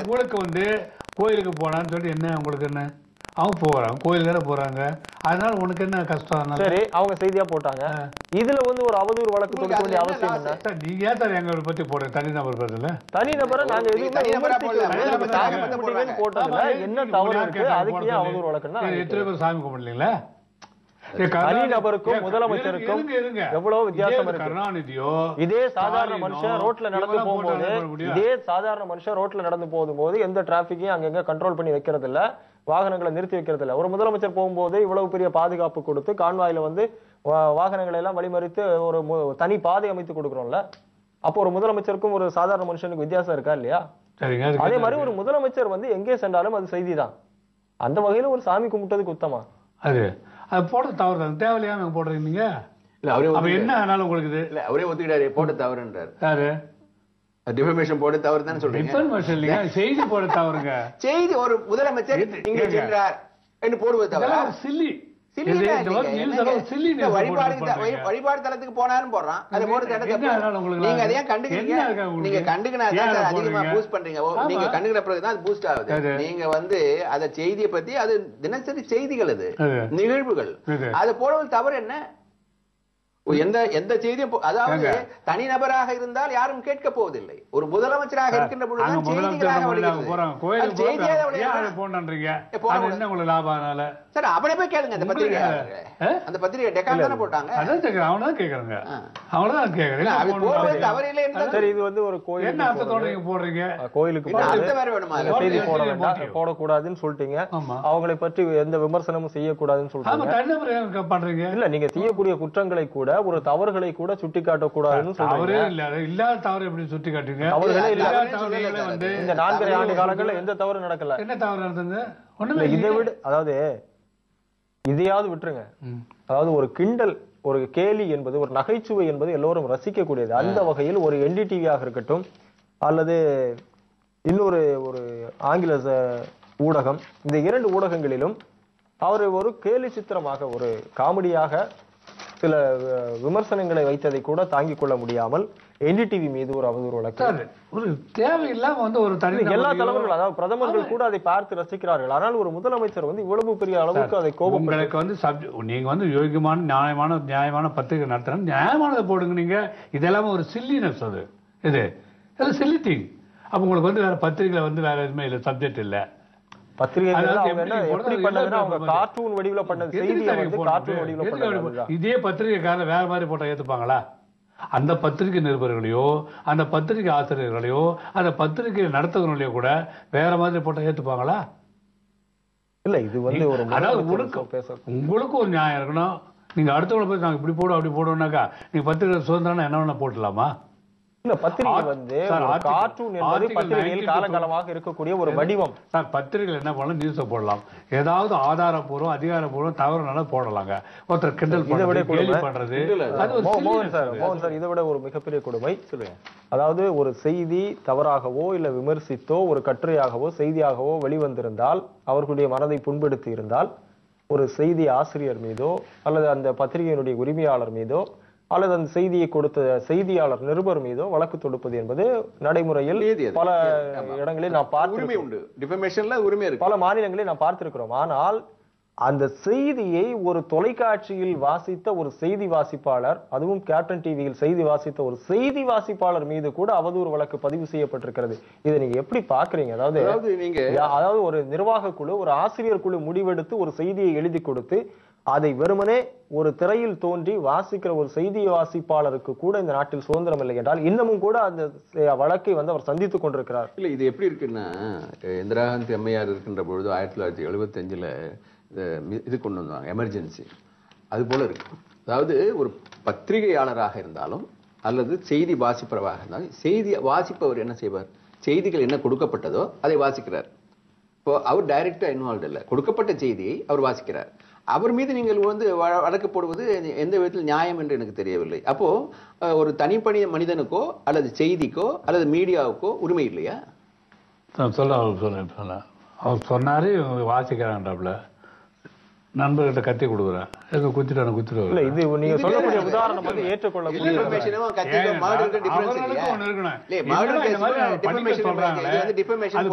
உங்களுக்கு வந்து கோயிலுக்கு போனான்னு சொல்லி என்ன உங்களுக்கு என்ன? அவங்க போறாங்க, கோயில் வேற போறாங்க, அதனால உனக்கு என்ன கஷ்டம்? சரி, அவங்க செய்தியா போட்டாங்க. இதுல வந்து ஒரு அவதூறு வழக்கு தொடுக்க வேண்டிய அவசியம் என்ன? நீங்க ஏன் சார் எங்களை பத்தி போடுங்க? தனிநபர் பேர்ல தனிநபரை நாங்க போட்டதுல என்ன தவறு இருக்கு? அதுக்கு ஏன் அவதூறு வழக்குன்னா எத்தனை பேர் சாமி கும்பிடலீங்களா? தனிநபருக்கும் முதலமைச்சருக்கும் எவ்வளவு வித்தியாசம் இருக்கு. கருணாநிதியோ இதே சாதாரண மனுஷன் ரோட்ல நடந்து போகும்போது எந்த டிராபிக்கையும் அங்கங்க கண்ட்ரோல் பண்ணி வைக்கிறது இல்ல, வாகனங்களை நிறுத்தி வைக்கிறது இல்ல. ஒரு முதலமைச்சர் போகும்போது இவ்வளவு பெரிய பாதுகாப்பு கொடுத்து கான்வாயில வந்து வாகனங்களை எல்லாம் வழிமறித்து ஒரு தனி பாதை அமைத்து கொடுக்குறோம்ல. அப்போ ஒரு முதலமைச்சருக்கும் ஒரு சாதாரண மனுஷனுக்கு வித்தியாசம் இருக்கா இல்லையா? அதே மாதிரி ஒரு முதலமைச்சர் வந்து எங்கே சென்றாலும் அது செய்திதான். அந்த வகையில ஒரு சாமி கும்பிட்டதுக்கு உத்தமா? அது போட தவறு தான், தேவையில்லாம போடுறீங்க. இல்ல அவரே என்ன ஆனாலும் உங்களுக்கு இது இல்ல, அவரே ஒத்துக்கிட்டாரு போட தவறுன்றாரு. யாரு? டிஃபமேஷன் போட தவறு தான் சொல்றீங்க. டிஃபமேஷன் இல்லையா, செய்தி போட தவறுங்க. செய்தி ஒரு முதலமைச்சர் இங்க சென்றார் என்று போடுவது தவறா? சில்லி வழிபாடு தலத்துக்கு போனாலும் போடுறான், அதை போட்டு நீங்க அதையும் கண்டுக்கிறீங்க. நீங்க கண்டுக்கினா அதிகமா பூஸ்ட் பண்றீங்க. நீங்க கண்டுக்கிற பிறகுதான் அது பூஸ்ட் ஆகுது. நீங்க வந்து அத செய்தியை பத்தி, அது தினசரி செய்திகள், அது நிகழ்வுகள், அது போடுவது தவறு என்ன? எந்த செய்தியும், அதாவது தனிநபராக இருந்தால் யாரும் கேட்க போவதில்லை. ஒரு முதலமைச்சராக இருக்கின்ற பொழுது சார் அவனை போய் கேளுங்க. அந்த பத்திரிகை அந்த பத்திரிகை டெக்கான் தானே போட்டாங்க. அவனதான் கேக்குறாங்க, அவனதான் கேக்குறேன். தவறில்லை. இது வந்து ஒரு கோயில் என்ன அர்த்தத்தோட போடுறீங்க? கோயிலுக்கு போடக்கூடாதுன்னு சொல்லிட்டீங்க. அவங்களை பற்றி எந்த விமர்சனமும் செய்யக்கூடாதுன்னு சொல்றீங்க. பண்றீங்க இல்ல, நீங்க செய்யக்கூடிய குற்றங்களை கூட, ஒரு தவறுகளை கூட சுட்டி காட்டக்கூடாதுன்னு சொல்றீங்க. இல்லாத தவறு எப்படி சுட்டி காட்டுங்க? இந்த 4.5 ஆண்டு காலங்கள்ல எந்த தவறு நடக்கல. என்ன தவறு நடந்தது? இதை விட, அதாவது இதையாவது விட்டுருங்க. அதாவது ஒரு கிண்டல், ஒரு கேலி என்பது, ஒரு நகைச்சுவை என்பது எல்லோரும் ரசிக்கக்கூடியது. அந்த வகையில் ஒரு NDTV-யாக இருக்கட்டும் அல்லது இன்னொரு ஒரு ஆங்கில ஊடகம், இந்த 2 ஊடகங்களிலும் அவர் ஒரு கேலி சித்திரமாக, ஒரு காமெடியாக சில விமர்சனங்களை வைத்ததை கூட தாங்கிக் கொள்ள முடியாமல் NDTV மீது ஒரு அவதூறு வழக்கு. ஒரு தேவையில்லாம வந்து ஒரு தனி எல்லா தலைவர்கள், அதாவது பிரதமர்கள் கூட அதை பார்த்து ரசிக்கிறார்கள். ஆனால் ஒரு முதலமைச்சர் வந்து இவ்வளவு பெரிய அளவுக்கு அதை கோபம். உங்களுக்கு வந்து நீங்க வந்து யோகியமான நியாயமான பத்திரிகை நடத்துற நியாயமானதை போடுங்க. நீங்க இதெல்லாம ஒரு சில்லினஸ், அது இது சில்லி திங். அப்ப உங்களுக்கு வந்து வேற பத்திரிகை வந்து வேற எதுவுமே இல்லை, சப்ஜெக்ட் இல்லை. இதே பத்திரிகைக்கார வேற மாதிரி போட்டா ஏத்துப்பாங்களா? அந்த பத்திரிகை நிருபர்களையோ, அந்த பத்திரிகை ஆசிரியர்களையோ, அந்த பத்திரிகை நடத்துகிறவங்களையோ கூட வேற மாதிரி போட்டா ஏத்துப்பாங்களா? இல்ல, இது வந்து ஒரு, அதாவது உங்களுக்கு ஒரு நியாயம் இருக்கணும். நீங்க அடுத்தவங்களை போய் நாங்க இப்படி போடுவோம் அப்படி போடுவோம்னாக்கா நீங்க பத்திரிகை சுதந்திரம் என்ன வேணா போட்டுலாமா? இல்ல, பத்திரிகை வந்து கார்ட்டூன் என்பது பத்திரிகையில் காலகாலமாக இருக்கக்கூடிய ஒரு வடிவம். சார், பத்திரிகைகள் என்ன பண்ணலாம்? நியூஸை போடலாம், ஏதாவது ஆதாரப்பூர்வம் அதிகாரப்பூர்வம் தவறுனால போடலாங்க. ஒருத்தர் கிண்டல் பண்றது, மோகன் சார், இதை விட ஒரு மிகப்பெரிய கொடுமை. அதாவது ஒரு செய்தி தவறாகவோ இல்ல விமர்சித்தோ ஒரு கட்டுரையாகவோ செய்தியாகவோ வெளிவந்திருந்தால், அவர்களுடைய மனதை புண்படுத்தி இருந்தால், ஒரு செய்தி ஆசிரியர் மீதோ அல்லது அந்த பத்திரிகையினுடைய உரிமையாளர் மீதோ அல்லது அந்த செய்தியை கொடுத்த செய்தியாளர் நிருபர் மீதோ வழக்கு தொடுப்பது என்பது நடைமுறையில் பல இடங்களில் நான் பார்த்து பல மாநிலங்களில் நான் பார்த்திருக்கிறோம். ஆனால் அந்த செய்தியை ஒரு தொலைக்காட்சியில் வாசித்த ஒரு செய்தி வாசிப்பாளர், அதுவும் கேப்டன் டிவியில் செய்தி வாசித்த ஒரு செய்தி வாசிப்பாளர் மீது கூட அவதூறு வழக்கு பதிவு செய்யப்பட்டிருக்கிறது. இதை நீங்க எப்படி பாக்குறீங்க? அதாவது ஒரு நிர்வாக குழு, ஒரு ஆசிரியர் குழு முடிவெடுத்து ஒரு செய்தியை எழுதி கொடுத்து அதை வெறுமனே ஒரு திரையில் தோன்றி வாசிக்கிற ஒரு செய்தி வாசிப்பாளருக்கு கூட இந்த நாட்டில் சுதந்திரம் இல்லை என்றால் இன்னமும் கூட அந்த வழக்கை அவர் சந்தித்துக் கொண்டிருக்கிறார். இல்ல, இது எப்படி இருக்குன்னா, இந்திரா காந்தி அம்மையார் இருக்கின்ற பொழுது 1975 இது கொண்டு வந்தாங்க, எமர்ஜென்சி. அது போல இருக்கு. அதாவது ஒரு பத்திரிகையாளராக இருந்தாலும் அல்லது செய்தி வாசிப்பவராக இருந்தாலும் செய்தி வாசிப்பவர் என்ன செய்வார்? செய்திகள் என்ன கொடுக்கப்பட்டதோ அதை வாசிக்கிறார். இப்போ அவர் டைரக்டா இன்வால்வ் இல்லை, கொடுக்கப்பட்ட செய்தியை அவர் வாசிக்கிறார். அவர் மீது நீங்கள் வழக்கு போடுவது எந்த விதத்தில் நியாயம் என்று எனக்கு தெரியவில்லை. அப்போ ஒரு தனிப்பணி மனிதனுக்கோ அல்லது செய்திக்கோ அல்லது மீடியாவுக்கோ உரிமை இல்லையா? அவர் சொன்னாரு, வாசிக்கிறான்டாப்ல, நண்பர்கிட்ட கத்தி கொடுக்குறேன், குத்திட்டு இது நீங்க சொல்லக்கூடிய உதாரணம் ஏற்றுக்கொள்ளக்கூடிய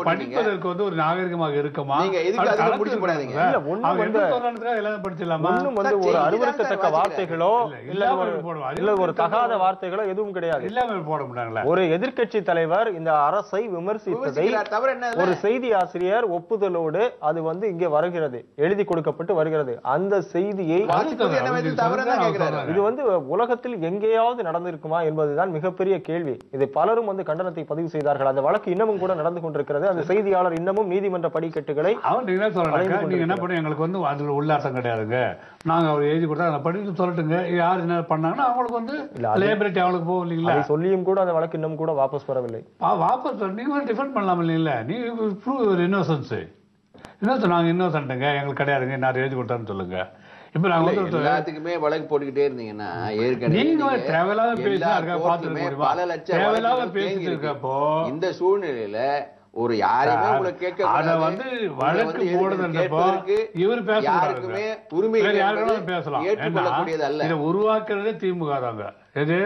படிப்பதற்கு ஒரு நாகரிகமாக இருக்குமா? ஒரு அருவருக்கத்தக்க வார்த்தைகளோ இல்ல ஒரு தகாத வார்த்தைகளோ எதுவும் கிடையாது. போட முடியாங்களா? ஒரு எதிர்க்கட்சி தலைவர் இந்த அரசை விமர்சித்ததை ஒரு செய்தி ஆசிரியர் ஒப்புதலோடு அது இங்கே வருகிறது, எழுதி கொடுக்கப்பட்டு வருகிறது. அந்த செய்தியை இது உலகத்தில் எங்கேயாவது நடந்திருக்குமா என்பதுதான் மிகப்பெரிய கேள்வி. இதை பலரும் கண்டனத்தை பதிவு செய்தார்கள். அந்த வழக்கு இன்னமும் கூட நடந்து கொண்டிருக்கிறது. அந்த செய்தியாளர் இன்னமும் நீதிமன்ற படிக்கட்டுகளை எங்களுக்கு அதுல உல்லாசம் கிடையாதுங்க, நாங்க அவர் எழுதி கொடுத்தா படித்து சொல்லட்டுங்க, யார் என்ன பண்ணாங்கன்னா அவங்களுக்கு லேபிலிட்டி அவங்களுக்கு போகும் இல்லைங்களா? சொல்லியும் கூட அந்த வழக்கு இன்னும் கூட வாபஸ் பெறவில்லை. வாபஸ் நீங்க டிஃபெண்ட் பண்ணலாம் இல்லைங்களா? நீ ப்ரூவ் இன்னோசன்ஸ். நாங்க இன்னோசன்ட்டுங்க, எங்களுக்கு கிடையாதுங்க, நான் எழுதி கொடுத்தான்னு சொல்லுங்க. இப்ப நாங்க எல்லாத்துக்குமே வழக்கு போட்டுக்கிட்டே இருந்தீங்கன்னா இந்த சூழ்நிலையில ஒரு யாருமே உங்களை கேட்க வழக்கு போடுறதுக்கு இவர் யாருக்குமே உரிமை ஏற்றுக்கொள்ளக்கூடியது அல்ல. இதை உருவாக்குறதே திமுக தாங்க. எது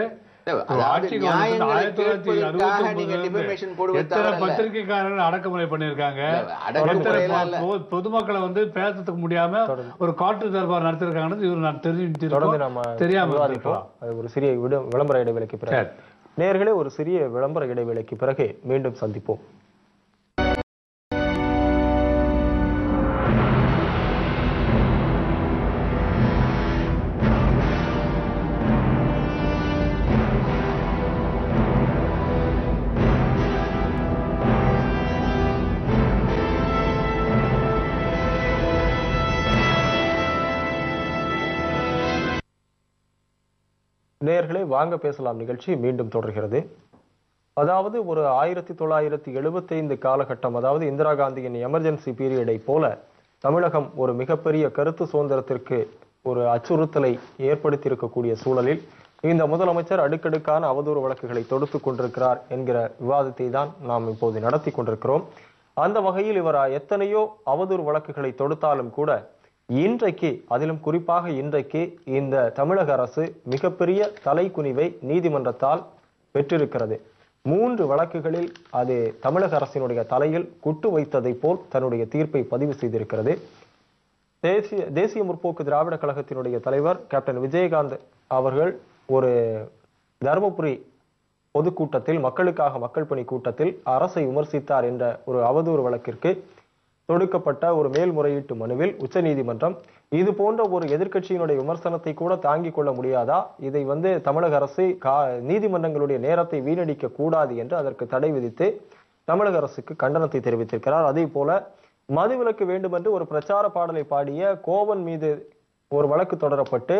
பத்திரிகைக்காரர்கள் அடக்குமுறை பண்ணிருக்காங்க, பொதுமக்களை பேசத்துக்கு முடியாம ஒரு காற்று தர்பார் நடத்திருக்காங்க. இவர் தெரியாம ஒரு சிறிய விளம்பர இடைவேளைக்கு பிறகு நேயர்களே, ஒரு சிறிய விளம்பர இடைவேளைக்கு பிறகு மீண்டும் சந்திப்போம். நேயர்களே, வாங்க பேசலாம் நிகழ்ச்சி மீண்டும் தொடர்கிறது. அதாவது ஒரு 1975 காலகட்டம், அதாவது இந்திரா காந்தியின் எமர்ஜென்சி பீரியடை போல தமிழகம் ஒரு மிகப்பெரிய கருத்து சுதந்திரத்திற்கு ஒரு அச்சுறுத்தலை ஏற்படுத்தி இருக்கக்கூடிய சூழலில் இந்த முதலமைச்சர் அடுக்கடுக்கான அவதூறு வழக்குகளை தொடுத்துக் கொண்டிருக்கிறார் என்கிற விவாதத்தை தான் நாம் இப்போது நடத்தி கொண்டிருக்கிறோம். அந்த வகையில் இவர் எத்தனையோ அவதூறு வழக்குகளை தொடுத்தாலும் கூட இன்றைக்கு, அதிலும் குறிப்பாக இன்றைக்கு இந்த தமிழக அரசு மிகப்பெரிய தலைக்குனிவை நீதிமன்றத்தால் பெற்றிருக்கிறது. 3 வழக்குகளில் அது தமிழக அரசினுடைய தலையில் குட்டு வைத்ததை போல் தன்னுடைய தீர்ப்பை பதிவு செய்திருக்கிறது. தேசிய முற்போக்கு திராவிட கழகத்தினுடைய தலைவர் கேப்டன் விஜயகாந்த் அவர்கள் ஒரு தருமபுரி பொதுக்கூட்டத்தில், மக்களுக்காக மக்கள் பணி கூட்டத்தில் அரசை விமர்சித்தார் என்ற ஒரு அவதூறு வழக்கிற்கு தொடுக்கப்பட்ட ஒரு மேல்முறையீட்டு மனுவில் உச்சநீதிமன்றம் இது போன்ற ஒரு எதிர்க்கட்சியினுடைய விமர்சனத்தை கூட தாங்கிக் கொள்ள முடியாதா, இதை தமிழக அரசு நீதிமன்றங்களுடைய நேரத்தை வீணடிக்க கூடாது என்று அதற்கு தடை விதித்து தமிழக அரசுக்கு கண்டனத்தை தெரிவித்திருக்கிறார். அதே போல மதுவிலக்கு வேண்டும் என்று ஒரு பிரச்சார பாடலை பாடிய கோவன் மீது ஒரு வழக்கு தொடரப்பட்டு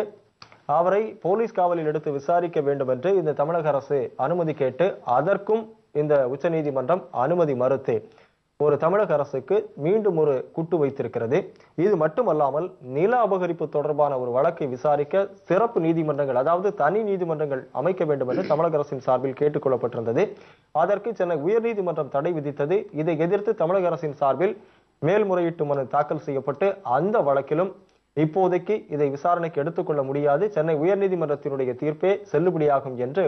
அவரை போலீஸ் காவலில் எடுத்து விசாரிக்க வேண்டும் என்று இந்த தமிழக அரசு அனுமதி கேட்டு அதற்கும் இந்த உச்சநீதிமன்றம் அனுமதி மறுத்து ஒரு தமிழக அரசுக்கு மீண்டும் ஒரு குட்டு வைத்திருக்கிறது. இது மட்டுமல்லாமல் நில அபகரிப்பு தொடர்பான ஒரு வழக்கை விசாரிக்க சிறப்பு நீதிமன்றங்கள், அதாவது தனி நீதிமன்றங்கள் அமைக்க வேண்டும் என்று தமிழக அரசின் சார்பில் கேட்டுக் கொள்ளப்பட்டிருந்தது. அதற்கு சென்னை உயர்நீதிமன்றம் தடை விதித்தது. இதை எதிர்த்து தமிழக அரசின் சார்பில் மேல்முறையீட்டு மனு தாக்கல் செய்யப்பட்டு அந்த வழக்கிலும் இப்போதைக்கு இதை விசாரணைக்கு எடுத்துக்கொள்ள முடியாது, சென்னை உயர்நீதிமன்றத்தினுடைய தீர்ப்பே செல்லுபடியாகும் என்று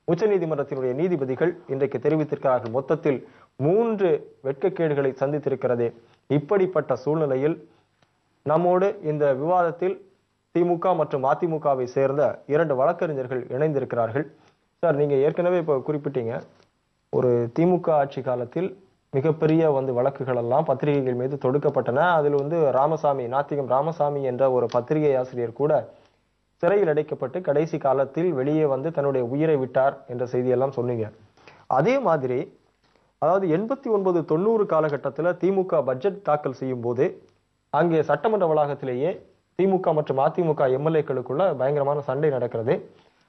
உச்சநீதிமன்றத்தினுடைய நீதிபதிகள் இன்றைக்கு தெரிவித்திருக்கிறார்கள். மொத்தத்தில் 3 வெட்கக்கேடுகளை சந்தித்திருக்கிறது. இப்படிப்பட்ட சூழ்நிலையில் நம்மோடு இந்த விவாதத்தில் திமுக மற்றும் அதிமுகவை சேர்ந்த 2 வழக்கறிஞர்கள் இணைந்திருக்கிறார்கள். சார், நீங்க ஏற்கனவே இப்போ குறிப்பிட்டீங்க, ஒரு திமுக ஆட்சி காலத்தில் மிகப்பெரிய வழக்குகள் எல்லாம் பத்திரிகைகள் மீது தொடுக்கப்பட்டன. அதில் ராமசாமி, நாத்திகம் ராமசாமி என்ற ஒரு பத்திரிகை ஆசிரியர் கூட சிறையில் அடைக்கப்பட்டு கடைசி காலத்தில் வெளியே தன்னுடைய உயிரை விட்டார் என்ற செய்தியெல்லாம் சொன்னீங்க. அதே மாதிரி அதாவது 89-90 காலகட்டத்தில் திமுக பட்ஜெட் தாக்கல் செய்யும் போது அங்கே சட்டமன்ற வளாகத்திலேயே திமுக மற்றும் அதிமுக எம்எல்ஏக்களுக்குள்ள பயங்கரமான சண்டை நடக்கிறது.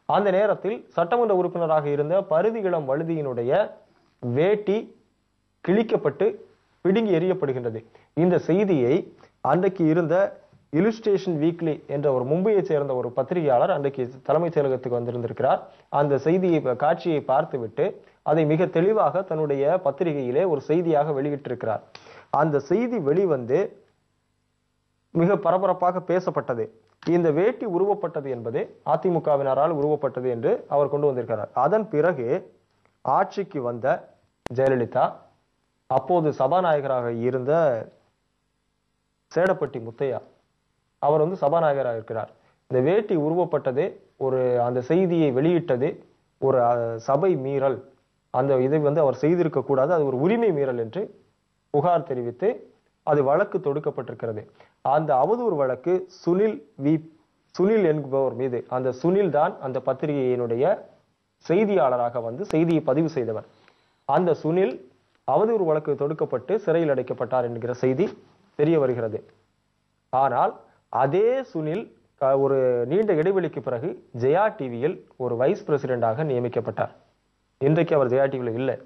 அந்த நேரத்தில் சட்டமன்ற உறுப்பினராக இருந்த பரிதி இளம் வழுதியினுடைய வேட்டி கிழிக்கப்பட்டு பிடுங்கி எறியப்படுகின்றது. இந்த செய்தியை அன்றைக்கு இருந்த இலுஸ்ட்ரேஷன் வீக்லி என்ற ஒரு மும்பையை சேர்ந்த ஒரு பத்திரிகையாளர் அன்றைக்கு தலைமைச் செயலகத்துக்கு வந்திருந்திருக்கிறார். அந்த செய்தியை, காட்சியை பார்த்துவிட்டு அதை மிக தெளிவாக தன்னுடைய பத்திரிகையிலே ஒரு செய்தியாக வெளியிட்டிருக்கிறார். அந்த செய்தி வெளிவந்து மிக பரபரப்பாக பேசப்பட்டது. இந்த வேட்டி உருவப்பட்டது என்பது அதிமுகவினரால் உருவப்பட்டது என்று அவர் கொண்டு வந்திருக்கிறார். அதன் பிறகு ஆட்சிக்கு வந்த ஜெயலலிதா, அப்போது சபாநாயகராக இருந்த சேடப்பட்டி முத்தையா, அவர் சபாநாயகராக இருக்கிறார். இந்த வேட்டி உருவப்பட்டது, அந்த செய்தியை வெளியிட்டது ஒரு சபை மீறல், அந்த இதை அவர் செய்திருக்க கூடாது, அது ஒரு உரிமை மீறல் என்று புகார் தெரிவித்து அது வழக்கு தொடுக்கப்பட்டிருக்கிறது. அந்த அவதூறு வழக்கு சுனில் என்பவர் மீது, அந்த சுனில் தான் அந்த பத்திரிகையினுடைய செய்தியாளராக செய்தியை பதிவு செய்தவர். அந்த சுனில் அவதூறு வழக்கு தொடுக்கப்பட்டு சிறையில் அடைக்கப்பட்டார் என்கிற செய்தி தெரிய வருகிறது. ஆனால் அதே சுனில் ஒரு நீண்ட இடைவெளிக்கு பிறகு ஜெயா டிவியில் ஒரு வைஸ் பிரசிடென்டாக நியமிக்கப்பட்டார். இன்றைக்கு அவர் ஜெயா டிவியில் இல்லை.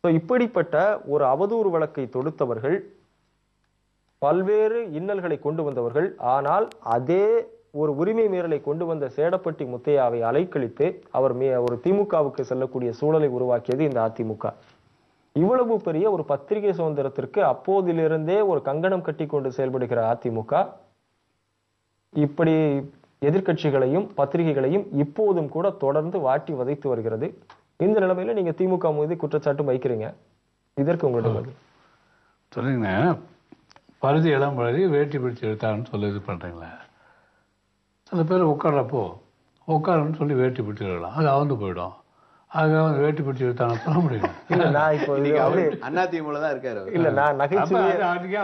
இப்படிப்பட்ட ஒரு அவதூறு வழக்கை தொடுத்தவர்கள், பல்வேறு இன்னல்களை கொண்டு வந்தவர்கள். ஆனால் அதே ஒரு உரிமை மீறலை கொண்டு வந்த சேடப்பட்டி முத்தையாவை அலைக்கழித்து அவர் ஒரு திமுகவுக்கு செல்லக்கூடிய சூழலை உருவாக்கியது இந்த அதிமுக. இவ்வளவு பெரிய ஒரு பத்திரிகை சுதந்திரத்திற்கு அப்போதிலிருந்தே ஒரு கங்கணம் கட்டி கொண்டு செயல்படுகிற அதிமுக இப்படி எதிர்க்கட்சிகளையும் பத்திரிகைகளையும் இப்போதும் கூட தொடர்ந்து வாட்டி வதைத்து வருகிறது. இந்த நிலைமையில நீங்க திமுக மீது குற்றச்சாட்டு வைக்கிறீங்க, இதற்கு உங்களுடைய சொல்லுங்க. பரிதி இளம் வழுதி வேட்டி பிடிச்சி எடுத்தான்னு சொல்லி இது பண்றீங்களா? சில பேர் உட்கார்றப்போ உட்காருன்னு சொல்லி வேட்டி பிடிச்சி எடுக்கலாம், அது அவந்து போயிடும். அதுக்காக வேட்டி பிடிச்சி எடுத்தான சொல்ல முடியும். இல்ல, நான் இப்போ அண்ணா திமுக தான் இருக்காரு. இல்ல, நான் நகைச்சுவை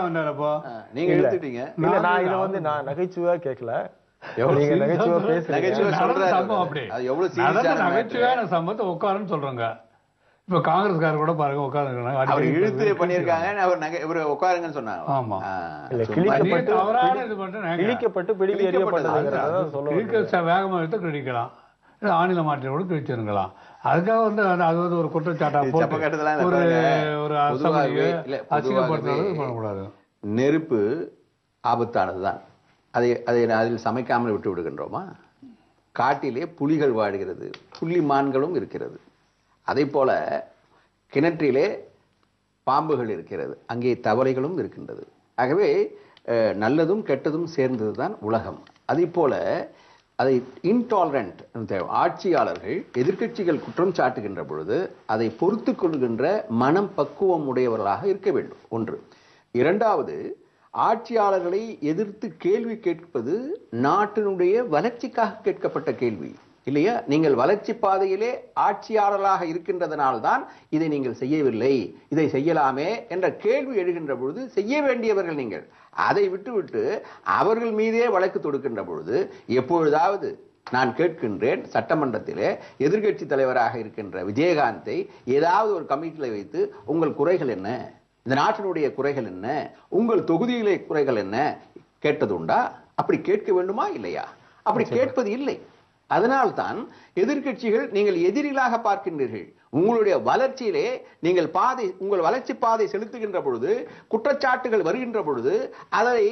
வந்தாரப்போ நீங்க எடுத்துட்டீங்க. இல்ல, நான் இதை நான் நகைச்சுவையா கேட்கல, சம்பவத்தை உட்காருன்னு சொல்றாங்க. இப்ப காங்கிரஸ்காரர் கூட பாருங்க உட்காருங்க, இழுத்து பண்ணிருக்காங்க, அவர் உட்காருங்கன்னு சொன்னாங்க. ஆமா, கிழிக்கப்பட்டு பிடிங்கி எறியப்பட்டது வேகமா எடுத்து கிழிக்கலாம், ஆணில மாற்றி கூட கிழிச்சிருக்கலாம். அதுக்காக அது ஒரு குற்றச்சாட்டா பண்ணக்கூடாது. நெருப்பு ஆபத்தானதுதான், அதில் சமைக்காமல் விட்டு விடுகின்றோமா? காட்டிலே புலிகள் வாடுகிறது, புள்ளி மான்களும் இருக்கிறது. அதே போல கிணற்றிலே பாம்புகள் இருக்கிறது, அங்கே தவளைகளும் இருக்கின்றது. ஆகவே நல்லதும் கெட்டதும் சேர்ந்ததுதான் உலகம். அதே போல அதை இன்டாலரண்ட் ஆட்சியாளர்கள், எதிர்க்கட்சிகள் குற்றம் சாட்டுகின்ற பொழுது அதை பொறுத்து கொள்கின்ற மனம் பக்குவம் உடையவர்களாக இருக்க வேண்டும். ஒன்று. இரண்டாவது, ஆட்சியாளர்களை எதிர்த்து கேள்வி கேட்பது நாட்டினுடைய வளர்ச்சிக்காக கேட்கப்பட்ட கேள்வி இல்லையா? நீங்கள் வளர்ச்சி பாதையிலே ஆட்சியாளர்களாக இருக்கின்றதனால்தான் இதை நீங்கள் செய்யவில்லை, இதை செய்யலாமே என்ற கேள்வி எழுகின்ற பொழுது செய்ய வேண்டியவர்கள் நீங்கள். அதை விட்டுவிட்டு அவர்கள் மீதே வழக்கு தொடுக்கின்ற பொழுது எப்பொழுதாவது நான் கேட்கின்றேன், சட்டமன்றத்திலே எதிர்க்கட்சி தலைவராக இருக்கின்ற விஜயகாந்தை ஏதாவது ஒரு கமிட்டியில் வைத்து உங்கள் குறைகள் என்ன, இந்த நாட்டினுடைய குறைகள் என்ன, உங்கள் தொகுதியிலே குறைகள் என்ன கேட்டது உண்டா? அப்படி கேட்க வேண்டுமா இல்லையா? அப்படி கேட்பது இல்லை. அதனால்தான் எதிர்க்கட்சிகள் நீங்கள் எதிரிகளாக பார்க்கின்றீர்கள். உங்களுடைய வளர்ச்சியிலே நீங்கள் உங்கள் வளர்ச்சி பாதை செலுத்துகின்ற பொழுது, குற்றச்சாட்டுகள் வருகின்ற பொழுது அதை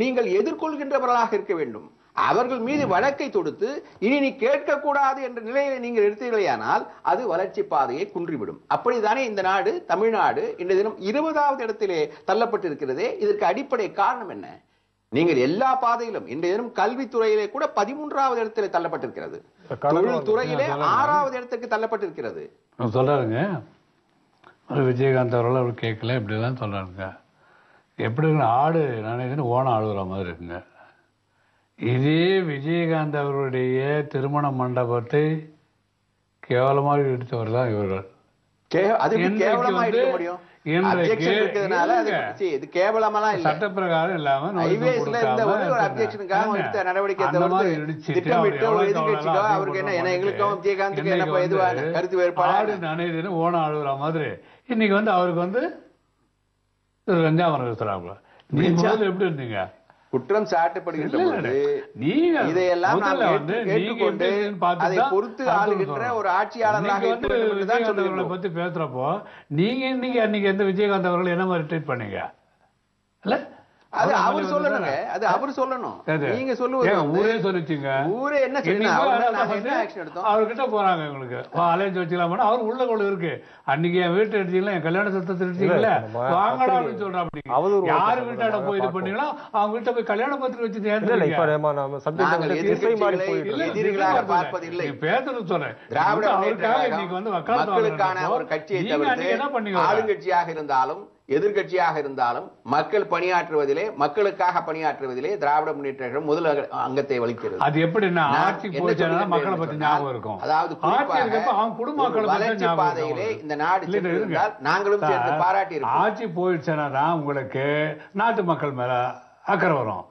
நீங்கள் எதிர்கொள்கின்றவர்களாக இருக்க வேண்டும். அவர்கள் மீது வழக்கை தொடுத்து இனி நீ கேட்கக்கூடாது என்ற நிலையை நீங்கள் எடுத்தீர்களேயானால் அது வளர்ச்சி பாதையை குன்றிவிடும். அப்படித்தானே இந்த நாடு, தமிழ்நாடு, இந்த தினம் 20வது இடத்திலே தள்ளப்பட்டிருக்கிறதே. இதற்கு அடிப்படை காரணம் என்ன? நீங்கள் எல்லா பாதையிலும் இன்றைய தினம் கல்வித்துறையிலே கூட 13வது இடத்தில் தள்ளப்பட்டிருக்கிறது. தொழில்துறையிலே 6வது இடத்துக்கு தள்ளப்பட்டிருக்கிறது. சொல்றாருங்க விஜயகாந்த் அவர்கள் அவர் கேட்கல இப்படிதான் சொல்றாருங்க. எப்படி இருக்குன்னு ஆடு நினைக்கிறேன் ஓனம் ஆளுகிற மாதிரி இருக்குங்க. இதே விஜயகாந்த் அவருடைய திருமண மண்டபத்தை கேவலமாக இடித்தவர் தான் இவர்கள். சட்ட பிரகாரம் இல்லாம ஓனம் ஆளுகிற மாதிரி இன்னைக்கு வந்து அவருக்கு வந்து ரஞ்சாமரம் இருக்கிறாங்க. நீங்க எப்படி இருந்தீங்க? குற்றம் சாட்டப்படுகின்ற போது இதையெல்லாம் கேட்டுக்கொண்டு அதை பொறுத்து ஆளுகின்ற ஒரு ஆட்சியாளராக பத்தி பேசுறப்போ நீங்க இன்னைக்கு அன்னைக்கு எந்த விஜயகாந்த் அவர்கள் என்ன மாதிரி ட்ரீட் பண்ணீங்க? இல்ல அது அவர் சொல்லணுங்க, அது அவர் சொல்லணும். நீங்க சொல்லுவது ஊரே சொல்லிச்சுங்க. ஊரே என்ன சொல்லுங்க, அவர்கிட்ட போறாங்க உங்களுக்கு அலைஞ்சு வச்சுக்கலாம். அவர் உள்ள கொள்ள இருக்கு. அன்னைக்கு என் வீட்டு எடுத்தீங்களா, என் கல்யாண சத்தத்தை எடுத்தீங்களா, வாங்கடா அப்படின்னு சொல்றாங்க. யாரு வீட்டாட போய் இது பண்ணீங்களா அவங்க வீட்டை போய் கல்யாண பத்திரிக்கை வச்சு பேசணும் சொல்றேன். அவருக்காக இன்னைக்கு வந்து மக்களுக்கான ஒரு கட்சியை தவிர்த்து என்ன பண்ணீங்க? ஆளுங்கட்சியாக இருந்தாலும் எதிர்கட்சியாக இருந்தாலும் மக்கள் பணியாற்றுவதிலே, மக்களுக்காக பணியாற்றுவதிலே திராவிட முன்னேற்ற கழகம் முதல் அங்கத்தை வகிக்கிறது. அது எப்படின்னா ஆட்சி போச்சுன்னா மக்களை பத்தி ஞாபகம் இருக்கும். அதாவது வளர்ச்சி பாதையிலே இந்த நாடு சென்றிருந்தால் நாங்களும் சேர்ந்து பாராட்டி இருக்கோம். ஆட்சி போயிடுச்சுன்னா தான் உங்களுக்கு நாட்டு மக்கள் மேல அக்கறை வரும்.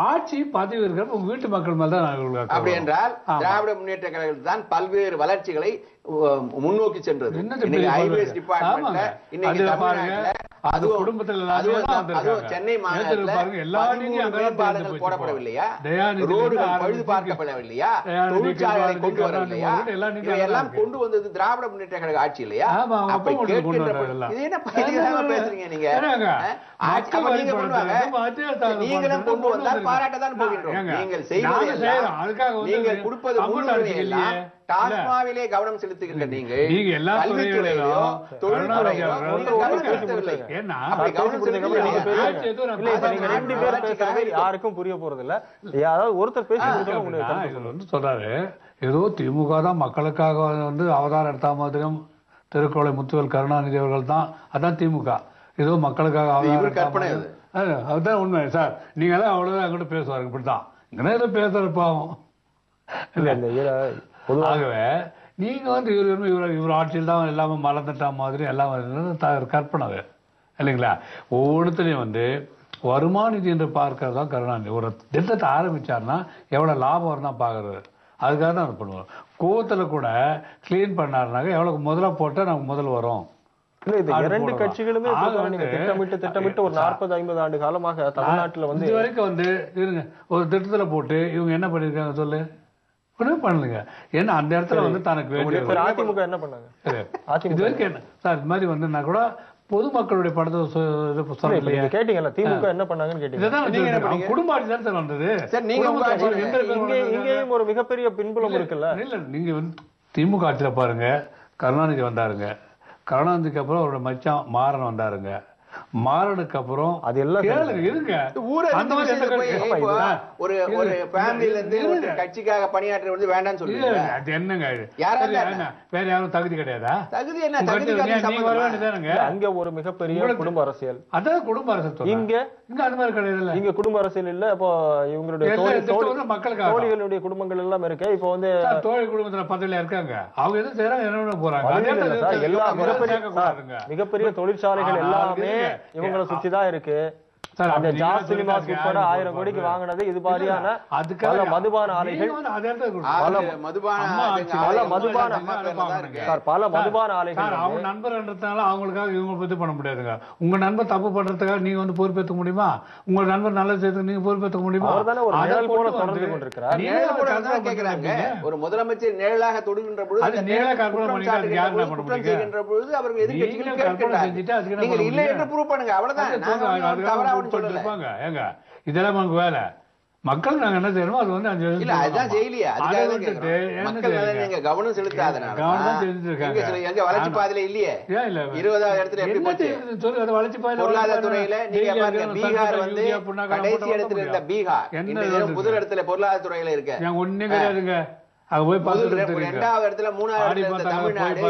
ஆட்சி பதவி இருக்கிற உங்க வீட்டு மக்கள் மேல தான். அப்படி என்றால் திராவிட முன்னேற்ற கழகம் தான் பல்வேறு வளர்ச்சிகளை முன்னோக்கி சென்றது. ஹைவேஸ் டிபார்ட்மெண்ட்ல இன்னைக்கு சென்னை மாநகரத்தில் போடப்படவில்லையா, ரோடுகள் பழுது பார்க்கப்படவில்லையா, தொழிற்சாலைகளை கொண்டு வரவில்லையா, இவையெல்லாம் கொண்டு வந்தது திராவிட முன்னேற்ற கழக ஆட்சி இல்லையா? அப்படி கேட்கின்ற பேசுறீங்க நீங்க. நீங்களும் கொண்டு வந்தால் பாராட்டத்தான் போகின்றோம். நீங்கள் செய்வது, நீங்கள் கொடுப்பது முன்னுரிமை எல்லாம் டாஸ்மாவிலே கவனம் செலுத்துகின்ற நீங்கள் எல்லா யாருக்கும் புரிய போறது இல்ல. யாராவது ஒருத்தர் பேசி சொல்றாரு ஏதோ திமுக தான் மக்களுக்காக வந்து அவதாரம் எடுத்த மாதிரியும் திருக்கோளை முத்துவேல் கருணாநிதி அவர்கள் தான், அதான் திமுக ஏதோ மக்களுக்காக அவதாரம். அதுதான் உண்மை சார். நீங்க எல்லாம் அவ்வளவுதான் என்கிட்ட பேசுவாரு. இப்படிதான் இங்கே பேசுற பாவம் ஆகவே நீங்க வந்து இவர் ஆட்சியில் தான் எல்லாமே மறந்துட்டா மாதிரி எல்லாம் கற்பனை இல்லைங்களா? ஒவ்வொருத்தரையும் வந்து வருமான நிதி என்று பார்க்கறது தான் கருணாநிதி. ஒரு திட்டத்தை ஆரம்பிச்சாருன்னா எவ்வளவு லாபம் வரும் தான் பாக்குறது. அதுக்காக தான் அது பண்ணுவோம். கோவத்துல கூட கிளீன் பண்ணாருனாக்க எவ்வளவு முதல்ல போட்டா நமக்கு முதல் வரும். இரண்டு கட்சிகளுமே திட்டமிட்டு ஒரு 40-50 ஆண்டு காலமாக தமிழ்நாட்டுல வந்து இது வரைக்கும் வந்து இருங்க ஒரு திட்டத்துல போட்டு இவங்க என்ன பண்ணிருக்காங்க சொல்லு பண்ணுங்க. ஏன்னா அந்த இடத்துல வந்து தனக்கு வேண்டிய அதிமுக என்ன பண்ணாங்க? இது வரைக்கும் என்ன சார் இது மாதிரி வந்து நான் கூட பொதுமக்களுடைய படத்தை கேட்டீங்கல்ல, திமுக என்ன பண்ணாங்கன்னு கேட்டீங்க. குடும்ப ஆட்சி தான் சார் வந்தது. இங்கேயும் ஒரு மிகப்பெரிய பின்புலம் இருக்குல்ல. இல்ல நீங்க வந்து திமுக ஆட்சியில பாருங்க, கருணாநிதி வந்தாருங்க. கருணாநிதிக்கு அப்புறம் அவரோட மச்சான் மாறன் வந்தாருங்க. மாறனுக்கு அப்புறம் அது எல்லாம் இருங்க ஒரு ஃபேமிலில இருந்து ஒரு கட்சிக்காக பணியாற்ற வந்து வேண்டாம்னு சொல்லுங்க. அது என்னங்க வேற யாரும் தகுதி கிடையாதா? தகுதி என்ன? தகுதி அங்க ஒரு மிகப்பெரிய குடும்ப அரசியல். அதான் குடும்ப அரசியல். இங்க அது மாதிரி கிடையாது. இங்க குடும்ப அரசியல் இல்ல. இப்போ இவங்களுடைய தோழிகளுடைய குடும்பங்கள் எல்லாம் இருக்கு. இப்போ வந்து தோழி குடும்பத்துல பதவியில இருக்காங்க. அவங்க எதுவும் செய்யறாங்க, என்ன போறாங்க. எல்லா மிகப்பெரிய தொழிற்சாலைகள் எல்லாமே இவங்களை சுத்திதான் இருக்கு. அந்த ஜாஸ் சினிமாஸ் உட்பட 1000 கோடிக்கு வாங்கினது இது மாதிரியான மதுபான ஆலைகள், பல மதுபான ஆலைகள். அவங்க நண்பர்ன்றதுனால அவங்களுக்காக இவங்க பத்தி பண்ண முடியாதுங்க. உங்க நண்பர் தப்பு பண்றதுக்காக நீங்க வந்து பொறுப்பேற்க முடியுமா? உங்க நண்பர் நல்லது செய்யறதுக்கு நீங்க பொறுப்பேற்க முடியுமா? ஒரு முதலமைச்சர் நிழலாக தொடுகின்ற பொழுது அவர்கள் எதிர்கட்சிகள் கேட்கிறார்கள். நீங்கள் இல்லை என்று ப்ரூவ் பண்ணுங்க, அவ்வளவுதான். இதெல்லாம் நமக்கு வேலை. மக்கள் நாங்க என்ன செய்யணுமோ அது வந்து 5 இல்ல அதுதான் செய்யலையா, அதுக்காக மக்கள் நீங்க கவனம் செலுத்தாதனால கவனம் செலுத்திருக்காங்க. எங்க வளர்ச்சி பாதையில இல்லையே 20வது இடத்துல எப்படி போச்சு வளர்ச்சி பாதையில பொருளாதார துறையில? நீங்க பாருங்க, பீகார் வந்து கடைசி இடத்துல இருந்த பீகார் முதல் இடத்துல பொருளாதார துறையில இருக்க ஒண்ணே கிடையாதுங்க. இரண்டாவது இடத்துல, மூணாவது இடத்துல தமிழ்நாடு,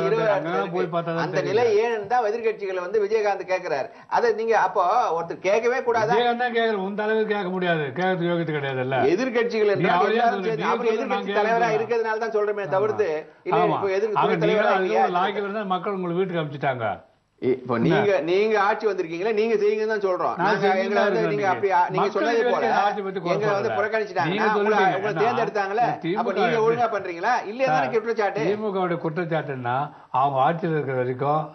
அந்த நிலை ஏன்னு தான் எதிர்கட்சிகளை வந்து விஜயகாந்த் கேட்கிறாரு. அதை நீங்க அப்போ ஒருத்தர் கேட்கவே கூடாது. உந்த அளவுக்கு கேட்க முடியாது, கேட்கறது யோகியது கிடையாது. எதிர்கட்சிகள் எதிர்கட்சி தலைவரா இருக்கிறதுனால தான் சொல்றமே தவிர்த்து மக்கள் உங்களுக்கு வீட்டுக்கு அனுப்பிச்சிட்டாங்க. இப்போ நீங்க ஆட்சி வந்திருக்கீங்களா, நீங்க செய்யுங்கன்னு தான் சொல்றோம். நீங்க சொன்னதே போல எங்க வந்து புறக்கணிச்சிட்டாங்க, உங்களை தேர்ந்தெடுத்தாங்களே, அப்ப நீங்க ஒழுங்கா பண்றீங்களா இல்லையா தானே குற்றச்சாட்டு. திமுக குற்றச்சாட்டுன்னா அவங்க ஆட்சியில் இருக்கிற வரைக்கும்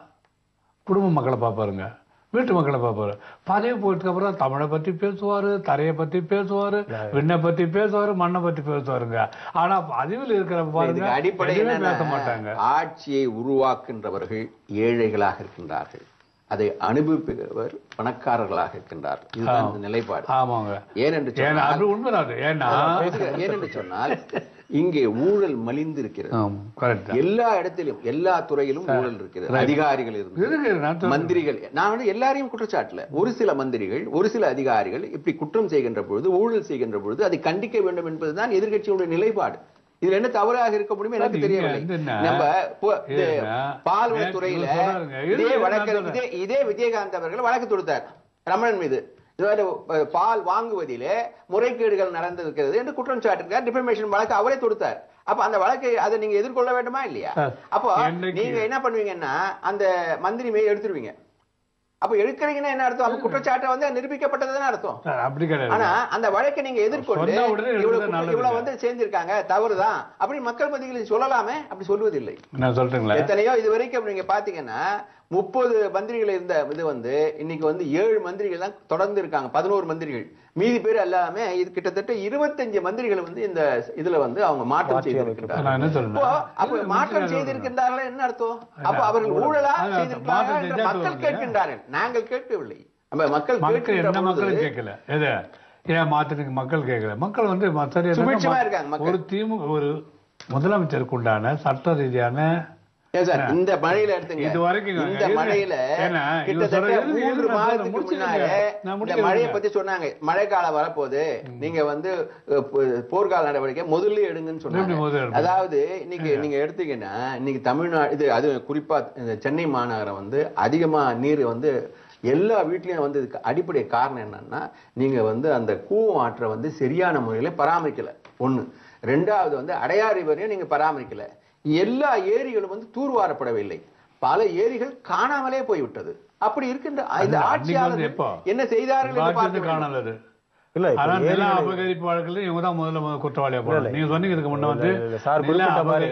குடும்ப மக்களை பார்ப்பாருங்க, வீட்டு மக்களை பார்ப்பாரு. பதவி போயிட்டு அப்புறம் தமிழை பத்தி பேசுவாரு, தரையை பத்தி பேசுவாரு, விண்ணை பத்தி பேசுவாரு, மண்ணை பத்தி பேசுவாருங்க. ஆனா பதிவில் இருக்கிற பாருங்க அடிப்படையில பேச மாட்டாங்க. ஆட்சியை உருவாக்குகின்றவர்கள் ஏழைகளாக இருக்கின்றார்கள், அதை அனுபவிப்பவர் பணக்காரர்களாக இருக்கின்றார்கள். இதுதான் இந்த நிலைப்பாடு. ஆமாங்க. ஏனென்று சொன்னால் இங்கே ஊழல் மலிந்து இருக்கிறது. எல்லா இடத்திலும் எல்லா துறையிலும் ஊழல் இருக்கிறது. அதிகாரிகள் இருந்து மந்திரிகள், நான் வந்து எல்லாரையும் குற்றச்சாட்டுல, ஒரு சில மந்திரிகள் ஒரு சில அதிகாரிகள் இப்படி குற்றம் செய்கின்ற பொழுது, ஊழல் செய்கின்ற பொழுது அதை கண்டிக்க வேண்டும் என்பதுதான் எதிர்கட்சியுடைய நிலைப்பாடு. இதுல என்ன தவறாக இருக்க முடியும் எனக்கு தெரியவில்லை. நம்ம பால்வளத்துறையில இதே விஜயகாந்த் அவர்கள் வழக்கு தொடுத்தார் ரமணன் மீது. பால் வாங்குவதிலே முறைகேடுகள் நடந்திருக்கிறது என்று குற்றம் சாட்டிருக்கார். டிஃபமேஷன் வழக்கு அவரே தொடுத்தார். அப்ப அந்த வழக்கை அதை நீங்க எதிர்கொள்ள வேண்டுமா இல்லையா? அப்போ நீங்க என்ன பண்ணுவீங்கன்னா அந்த மந்திரி மேல் எடுத்துருவீங்க. அப்ப எடுக்கிறீங்கன்னா என்ன அர்த்தம்? அப்ப குற்றச்சாட்டை வந்து நிரூபிக்கப்பட்டதுன்னு அர்த்தம். அப்படி கிடையாது. ஆனா அந்த வழக்கை நீங்க எதிர்கொண்டு இவ்வளவு வந்து சேர்ந்திருக்காங்க, தவறுதான் அப்படின்னு மக்கள் மத்தியில் சொல்லலாமே, அப்படி சொல்வதில்லை. நான் சொல்றேன் எத்தனையோ இது வரைக்கும் நீங்க பாத்தீங்கன்னா 30 மந்திரிகள் இருந்த இது வந்து இன்னைக்கு வந்து 7 மந்திரிகள் தான் தொடர்ந்து இருக்காங்க, 11 மந்திரிகள். மீதி பேர் எல்லாமே இது கிட்டத்தட்ட 25 மந்திரிகள் வந்து இந்த இதுல வந்து அவங்க மாற்றம் செய்திருக்கிறார்கள். அப்ப மாற்றம் செய்திருக்கின்றார்கள் என்ன அர்த்தம்? அப்ப அவர்கள் ஊழலா செய்திருக்கிறார்கள் என்று மக்கள் கேட்கின்றார்கள், நாங்கள் கேட்கவில்லை. நம்ம மக்கள் கேட்கல. ஏன் மாத்திரத்துக்கு மக்கள் கேட்கல? மக்கள் வந்து ஒரு திமுக ஒரு முதலமைச்சருக்கு உண்டான சட்ட ரீதியான இந்த மழையில எடுத்துங்க, இந்த மழையில கிட்டத்தட்ட 3 மாதத்துக்கு முன்னாலே இந்த மழையை பத்தி சொன்னாங்க. மழைக்காலம் வரப்போது, நீங்க வந்து போர்க்கால நடவடிக்கை முதல்ல எடுங்கன்னு சொன்னாங்க. அதாவது இன்னைக்கு நீங்க எடுத்தீங்கன்னா இன்னைக்கு தமிழ்நாடு இது அது குறிப்பா இந்த சென்னை மாநகரம் வந்து அதிகமா நீர் வந்து எல்லா வீட்லயும் வந்து இதுக்கு அடிப்படை காரணம் என்னன்னா, நீங்க வந்து அந்த கூவம் ஆற்றை வந்து சரியான முறையில பராமரிக்கல ஒண்ணு. 2வது வந்து அடையாறு வரையும் நீங்க பராமரிக்கல. எல்லா ஏரிகளும் வந்து தூர்வாரப்படவில்லை. பல ஏரிகள் காணாமலே போய்விட்டது. அப்படி இருக்கின்ற இந்த ஆட்சியாளர் என்ன செய்தார்கள் என்று பார்த்து இல்ல அபகரிப்பு வழக்குல இவங்க தான் முதல்ல குற்றவாளியா போறாங்க. நீங்க சொன்னீங்க இதுக்கு முன்ன வந்து சார் குறிப்பிட்ட மாதிரி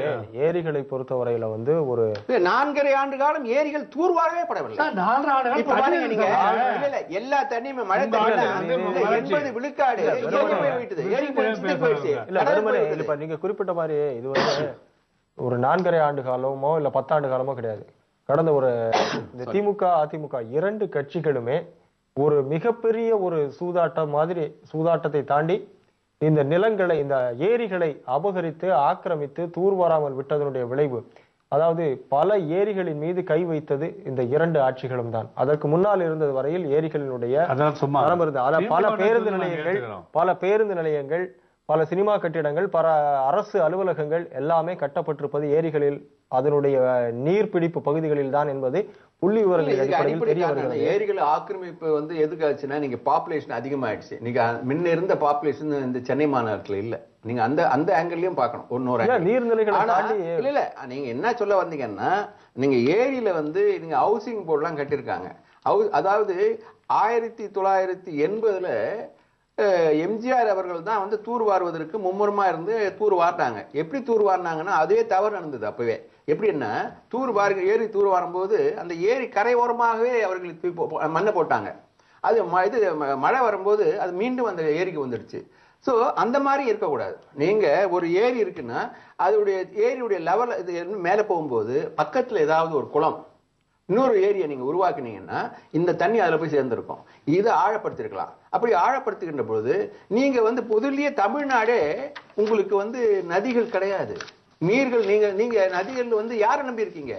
ஏரிகளை பொறுத்தவரையில வந்து ஒரு 4.5 ஆண்டு காலம் ஏரிகள் தூர்வாரவே படவில்லை. 4 ஆண்டுகள் இப்ப பாருங்க நீங்க இல்ல எல்லா தண்ணியுமே மழை தண்ணி 80 விழுக்காடு ஏரி போய் விட்டது. ஏரி போயிடுச்சு. இல்ல வெறுமனே இப்ப நீங்க குறிப்பிட்ட மாதிரி இது வந்து ஒரு 4.5 ஆண்டு காலமோ இல்ல 10 ஆண்டு காலமோ கிடையாது. கடந்த ஒரு இந்த திமுக அதிமுக 2 கட்சிகளுமே ஒரு மிகப்பெரிய ஒரு சூதாட்டத்தை தாண்டி இந்த நிலங்களை இந்த ஏரிகளை அபகரித்து ஆக்கிரமித்து தூர்வாராமல் விட்டதனுடைய விளைவு, அதாவது பல ஏரிகளின் மீது கை வைத்தது இந்த 2 ஆட்சிகளும் தான். அதற்கு முன்னால் இருந்தது வரையில் ஏரிகளினுடைய தரம் இருந்தது. பல பேருந்து நிலையங்கள், பல சினிமா கட்டிடங்கள், பல அரசு அலுவலகங்கள் எல்லாமே கட்டப்பட்டிருப்பது ஏரிகளில், அதனுடைய நீர்பிடிப்பு பகுதிகளில் தான் என்பது புள்ளி விவரங்கள் அடிப்படையில் தெரிய வருகிறது. ஏரிகள் ஆக்கிரமிப்பு வந்து எதுக்காச்சுன்னா, நீங்க பாப்புலேஷன் அதிகமாயிடுச்சு. நீங்க முன்ன இருந்த பாப்புலேஷன் இந்த சென்னை மாநகரத்துல இல்ல. நீங்க அந்த ஆங்கிள்லயும் பார்க்கணும். ஒன்னொரு நீர்நிலைகள் இல்ல நீங்க என்ன சொல்ல வந்தீங்கன்னா, நீங்க ஏரியில வந்து நீங்க ஹவுசிங் போர்டு எல்லாம் கட்டிருக்காங்க. அதாவது 1980ல எம்ஜிஆர் அவர்கள் தான் வந்து தூர்வாருவதற்கு மும்முரமா இருந்து தூர்வாரினாங்க. எப்படி தூர்வாரினாங்கன்னா அதே தவறு நடந்தது அப்பவே. எப்படின்னா ஏரி தூர்வாரும் போது அந்த ஏரி கரையோரமாகவே அவர்கள் மண்ணை போட்டாங்க. அது மழை வரும்போது அது மீண்டும் அந்த ஏரிக்கு வந்துடுச்சு. ஸோ அந்த மாதிரி இருக்கக்கூடாது. நீங்க ஒரு ஏரி இருக்குன்னா அதோடைய ஏரியுடைய லெவல் இது மேலே போகும்போது பக்கத்துல ஏதாவது ஒரு குளம் இன்னொரு ஏரியா நீங்க உருவாக்குனீங்கன்னா இந்த தண்ணி அதுல போய் சேர்ந்திருக்கும். இதை ஆழப்படுத்திருக்கலாம். அப்படி ஆழப்படுத்துகின்ற பொழுது நீங்க வந்து பொதுலயே தமிழ்நாடே உங்களுக்கு நதிகள் கிடையாது, நீர்கள். நீங்க நதிகள் யாரை நம்பி இருக்கீங்க?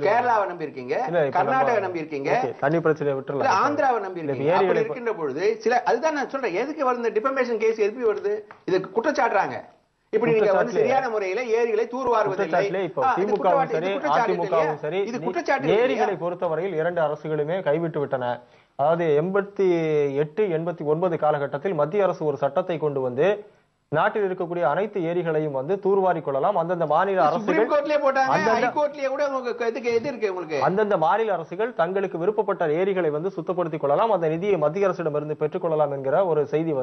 கேரளாவை நம்பி இருக்கீங்க, கர்நாடகா நம்பி இருக்கீங்க, தண்ணி பிரச்சனை விட்டுறலாம், ஆந்திராவை நம்பி இருக்கீங்க. அப்படி இருக்கின்ற பொழுது அதுதான் நான் சொல்றேன், எதுக்கு வருது டிஃபமேஷன் கேஸ் எப்படி வருது? இது குற்றச்சாட்டுறாங்க. இப்படி நீங்க சரியான முறையில ஏரிகளை தூர்வாருவதில்லை. ஏரிகளை பொறுத்தவரையில் இரண்டு அரசுகளுமே கைவிட்டு விட்டன. அதாவது 88, 89 காலகட்டத்தில் மத்திய அரசு ஒரு சட்டத்தை கொண்டு வந்து நாட்டில் இருக்கக்கூடிய அனைத்து ஏரிகளையும் தூர்வாரி கொள்ளலாம். அந்தந்த மாநில அரசுகள் அந்தந்த மாநில அரசுகள் தங்களுக்கு விருப்பப்பட்ட ஏரிகளை சுத்தப்படுத்திக் கொள்ளலாம், அந்த நிதியை மத்திய அரசிடமிருந்து பெற்றுக் கொள்ளலாம் என்கிற ஒரு செய்தி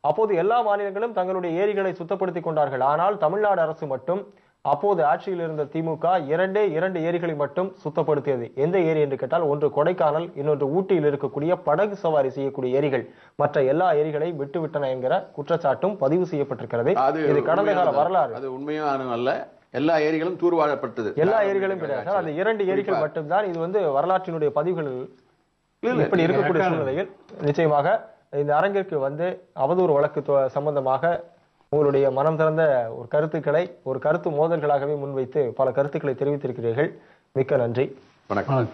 அப்போது எல்லா மாநிலங்களும் தங்களுடைய ஏரிகளை சுத்தப்படுத்திக் கொண்டார்கள். ஆனால் தமிழ்நாடு அரசு மட்டும் அப்போது ஆட்சியில் இருந்த திமுக இரண்டு ஏரிகளை மட்டும் சுத்தப்படுத்தியது. எந்த ஏரி என்று கேட்டால், ஒன்று கொடைக்கானல், இன்னொன்று ஊட்டியில் இருக்கக்கூடிய படகு சவாரி செய்யக்கூடிய ஏரிகள். மற்ற எல்லா ஏரிகளையும் விட்டுவிட்டன என்கிற குற்றச்சாட்டும் பதிவு செய்யப்பட்டிருக்கிறது. இது கடந்த கால வரலாறு. அது உண்மையான அல்ல. எல்லா ஏரிகளும் தூர்வாரப்பட்டது. எல்லா ஏரிகளும் கிடையாது. அந்த 2 ஏரிகள் மட்டும்தான். இது வரலாற்றினுடைய பதிவுகள் இப்படி இருக்கக்கூடிய சூழ்நிலையில் நிச்சயமாக இந்த அரங்கிற்கு அவதூறு வழக்கு சம்பந்தமாக உங்களுடைய மனம் திறந்த ஒரு கருத்துக்களை ஒரு கருத்து மோதல்களாகவே முன்வைத்து பல கருத்துக்களை தெரிவித்திருக்கிறீர்கள். மிக்க நன்றி. வணக்கம்.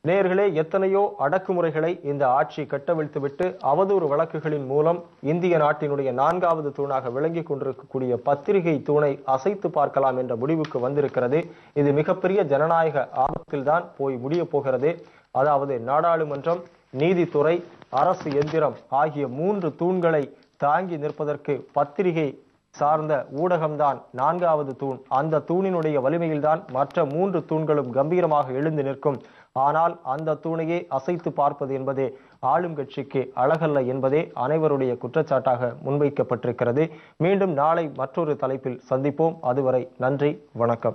நேயர்களே, எத்தனையோ அடக்குமுறைகளை இந்த ஆட்சி கட்டவிழ்த்துவிட்டு அவதூறு வழக்குகளின் மூலம் இந்திய நாட்டினுடைய 4வது தூணாக விளங்கிக் கொண்டிருக்கக்கூடிய பத்திரிகை தூணை அசைத்து பார்க்கலாம் என்ற முடிவுக்கு வந்திருக்கிறது. இது மிகப்பெரிய ஜனநாயக ஆபத்தில்தான் போய் முடிய போகிறது. அதாவது நாடாளுமன்றம், நீதித்துறை, அரசு எந்திரம் ஆகிய 3 தூண்களை தாங்கி நிற்பதற்கு பத்திரிகை சார்ந்த ஊடகம்தான் 4வது தூண். அந்த தூணினுடைய வலிமையில்தான் மற்ற 3 தூண்களும் கம்பீரமாக எழுந்து நிற்கும். ஆனால் அந்த தூணையே அசைத்து பார்ப்பது என்பதே ஆளும் கட்சிக்கு அழகல்ல என்பதே அனைவருடைய குற்றச்சாட்டாக முன்வைக்கப்பட்டிருக்கிறது. மீண்டும் நாளை மற்றொரு தலைப்பில் சந்திப்போம். அதுவரை நன்றி, வணக்கம்.